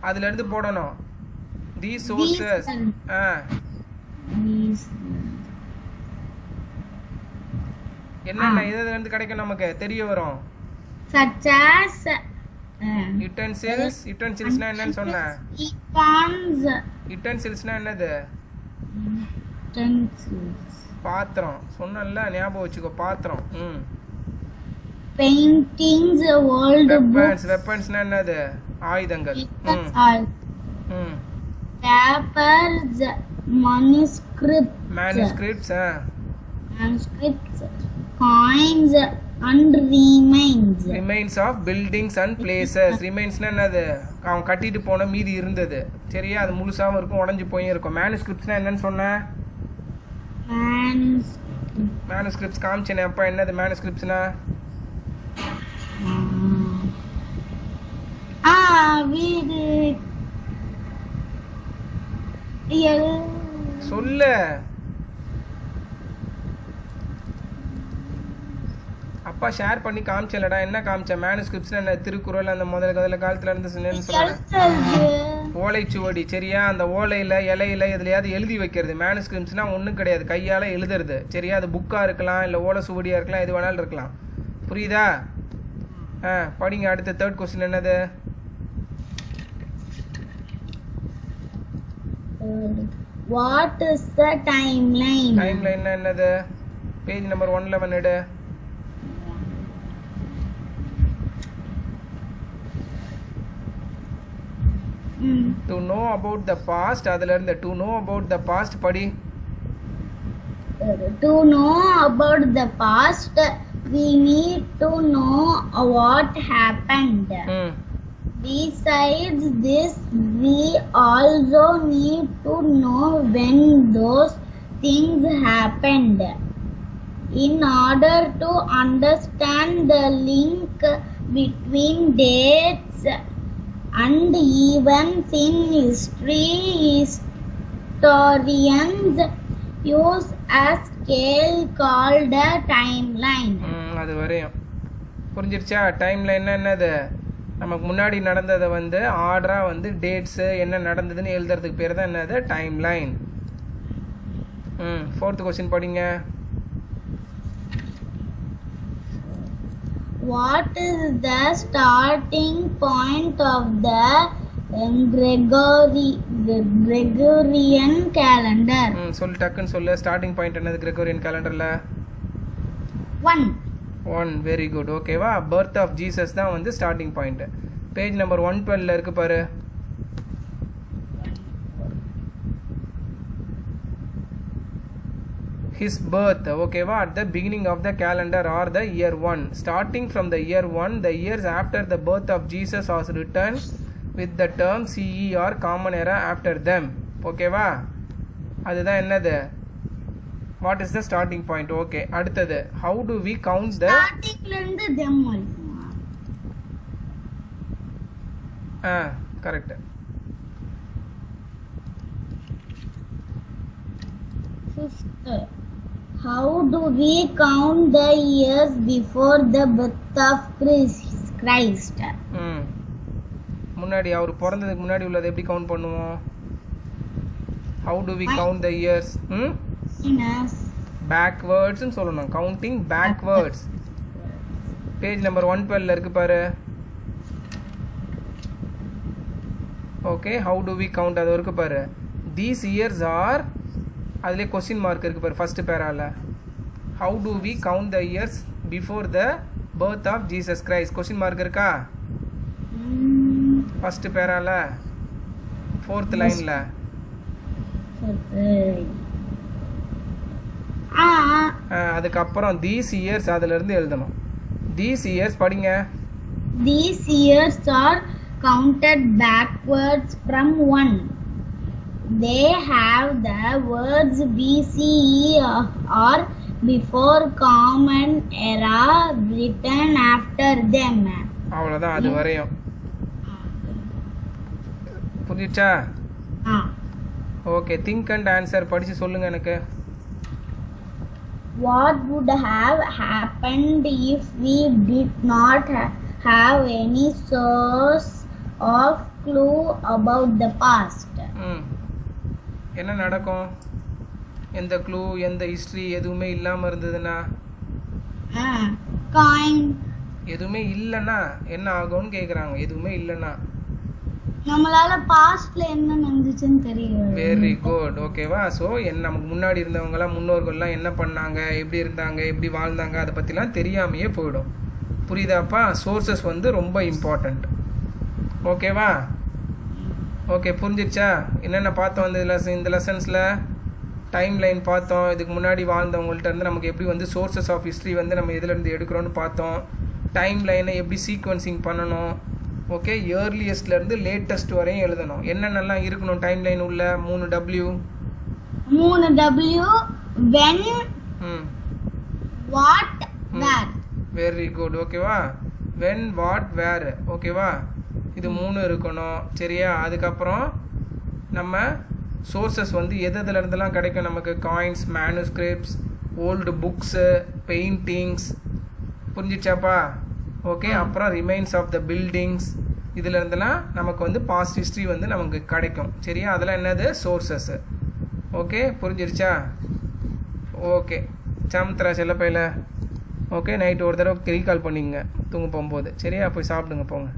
அதுலேருந்து போடணும். These sources. என்னென்ன இதுலேருந்து கிடைக்கும் நமக்கு தெரிய வரும். Such as யுட்டென்சில்ஸ்னா என்னன்னு சொன்னேன்? யுட்டென்சில்ஸ்னா என்னது? பாத்திரம். சொன்னல, ஞாபகம் வச்சுக்கோ. பாத்திரம். Paintings, volt books. வெப்பன்ஸ்னா என்னது? ஆயுதங்கள். Papers, manuscripts, coins and remains of buildings and places. remains னா என்னது? அவன் கட்டிட்டு போன மீதி இருந்தது. சரியா? அது முழுசாவும் இருக்கும், உடைஞ்சு போயும் இருக்கும். manuscripts னா என்னன்னு சொன்ன? manuscripts காமிச்சேனே அப்பா. என்னது manuscripts னா? சொல்லு. அப்பா ஷேர் பண்ணி காமிச்சலடா. என்ன காமிச்ச? மேனுஸ்கிரிப்ட்ஸ் என்ன? திருக்குறள் அந்த முதல்ல காலத்துல இருந்து சொன்னேன்னு ஓலைச்சுவடி. சரியா? அந்த ஓலையில இலையில எதுலையாவது எழுதி வைக்கிறது. மேனுஸ்கிரிப்ட்ஸ்னா ஒன்றும் கிடையாது, கையால எழுதுறது. சரியா? அது புக்கா இருக்கலாம், இல்லை ஓலை சுவடியா இருக்கலாம், எது வேணாலும் இருக்கலாம். புரியுதா? படிங்க. அடுத்த தேர்ட் கொஸ்டின் என்னது? What is the timeline? Timeline என்னது? பேஜ் நம்பர் 111 எடு. To know about the past. அதுல இருந்து to know about the past படி. To know about the past, we need to know what happened. Besides this, we also need to know when those things happened. In order to understand the link between dates and events in history, historians use a scale called a timeline. அது வரையும் புரிஞ்சிருச்சா? Time லைன்னா என்னது? நமக்கு முன்னாடி நடந்ததை வந்து ஆர்டராக வந்து dates என்ன நடந்ததுன்னு எழுதுறதுக்கு பேர் தான் என்னது? Time line. 4th கொஸ்டின் படிங்க. What is the starting point of the Gregorian calendar? சொல்லு, டக்குன்னு சொல்லு. ஸ்டார்டிங் பாயிண்ட் என்னது கிரெகோரியன் கேலண்டரில்? 1. Very good. ஓகேவா? பர்த் ஆஃப் ஜீசஸ் தான் வந்து ஸ்டார்டிங் பாயிண்ட். பேஜ் நம்பர் 112 இருக்கு பாரு. His birth, ஓகேவா, at the beginning of the calendar or the year 1. Starting from the year 1, the years after the birth of Jesus was written with the term CE or common era after them. ஓகேவா? அதுதான் என்னது? What is the starting point? Okay. அடுத்தது, how do we count the startingல இருந்து them வரைக்கும்? correct. 5th, how do we count the years before the birth of Christ? முன்னாடி அவர் பிறந்ததுக்கு முன்னாடி உள்ளதை எப்படி கவுண்ட் பண்ணுவோம்? how do we count the years? backwards னு சொல்லணும். counting backwards. பேஜ் நம்பர் 112 இருக்கு பாரு. Okay, how do we count அது இருக்கு பாரு. these years are, அதுல क्वेश्चन மார்க் இருக்கு பாரு ஃபர்ஸ்ட் பேரால. how do we count the years before the birth of Jesus Christ? Question mark இருக்கா ஃபர்ஸ்ட் பேரால 4th லைன்ல? அதுக்கப்புறம் these years அதுல இருந்து எழுதணும். these years படிங்க. these years are counted backwards from 1. they have the words BCE or before common era written after them. அவ்வளவுதான், அது வரையும். புரியுச்சா? ஓகே, திங்க் அண்ட் ஆன்சர் படிச்சு சொல்லுங்க எனக்கு. What would have happened if we did not have any source of clue about the past? என்ன நடக்கும்? எந்த clue, எந்த ஹிஸ்டரி எதுவுமே இல்லாம இருந்ததுன்னா? காயின். எதுவுமே இல்லைன்னா என்ன ஆகும்னு கேக்குறாங்க. எதுவுமே இல்லைன்னா நம்மளால பாஸ்ட்ல என்ன நடந்துச்சுன்னு தெரியல. Very good. ஓகேவா? ஸோ நமக்கு முன்னாடி இருந்தவங்கலாம், முன்னோர்கள்லாம் என்ன பண்ணாங்க, எப்படி இருந்தாங்க, எப்படி வாழ்ந்தாங்க, அதை பற்றிலாம் தெரியாமையே போயிடும். புரியுதாப்பா? சோர்சஸ் வந்து ரொம்ப இம்பார்ட்டண்ட். ஓகேவா? ஓகே, புரிஞ்சிருச்சா? என்னென்ன பார்த்தோம் இந்த லெசன்ஸில்? டைம் லைன் பார்த்தோம். இதுக்கு முன்னாடி வாழ்ந்தவங்கள்ட்ட இருந்து நமக்கு எப்படி வந்து சோர்சஸ் ஆஃப் ஹிஸ்ட்ரி வந்து நம்ம எதுலேருந்து எடுக்கிறோன்னு பார்த்தோம். டைம் லைனை எப்படி சீக்வன்சிங் பண்ணணும். ஓகே, இயர்லியஸ்ட்லேருந்து லேட்டஸ்ட் வரையும் எழுதணும். என்னென்னலாம் இருக்கணும் டைம் லைன் உள்ள? 3W. when, what, where. Very good. ஓகேவா? when, what, where. ஓகேவா? இது 3 இருக்கணும். சரியா? அதுக்கப்புறம் நம்ம சோர்சஸ் வந்து எதுல இருந்தெல்லாம் கிடைக்கும் நமக்கு? Coins, manuscripts, old books, paintings. புரிஞ்சிச்சாப்பா? ஓகே, அப்புறம் ரிமைன்ஸ் ஆஃப் த பில்டிங்ஸ், இதுல இருந்தெல்லாம் நமக்கு வந்து பாஸ்ட் ஹிஸ்ட்ரி வந்து நமக்கு கிடைக்கும். சரியா? அதெல்லாம் என்னது? சோர்சஸ். ஓகே, புரிஞ்சிருச்சா? ஓகே, சமுத்திரா செல்லப்பையில். ஓகே, நைட்டு ஒரு தடவை ரீகால் பண்ணிங்க தூங்க போகும்போது. சரியா? போய் சாப்பிடுங்க, போங்க.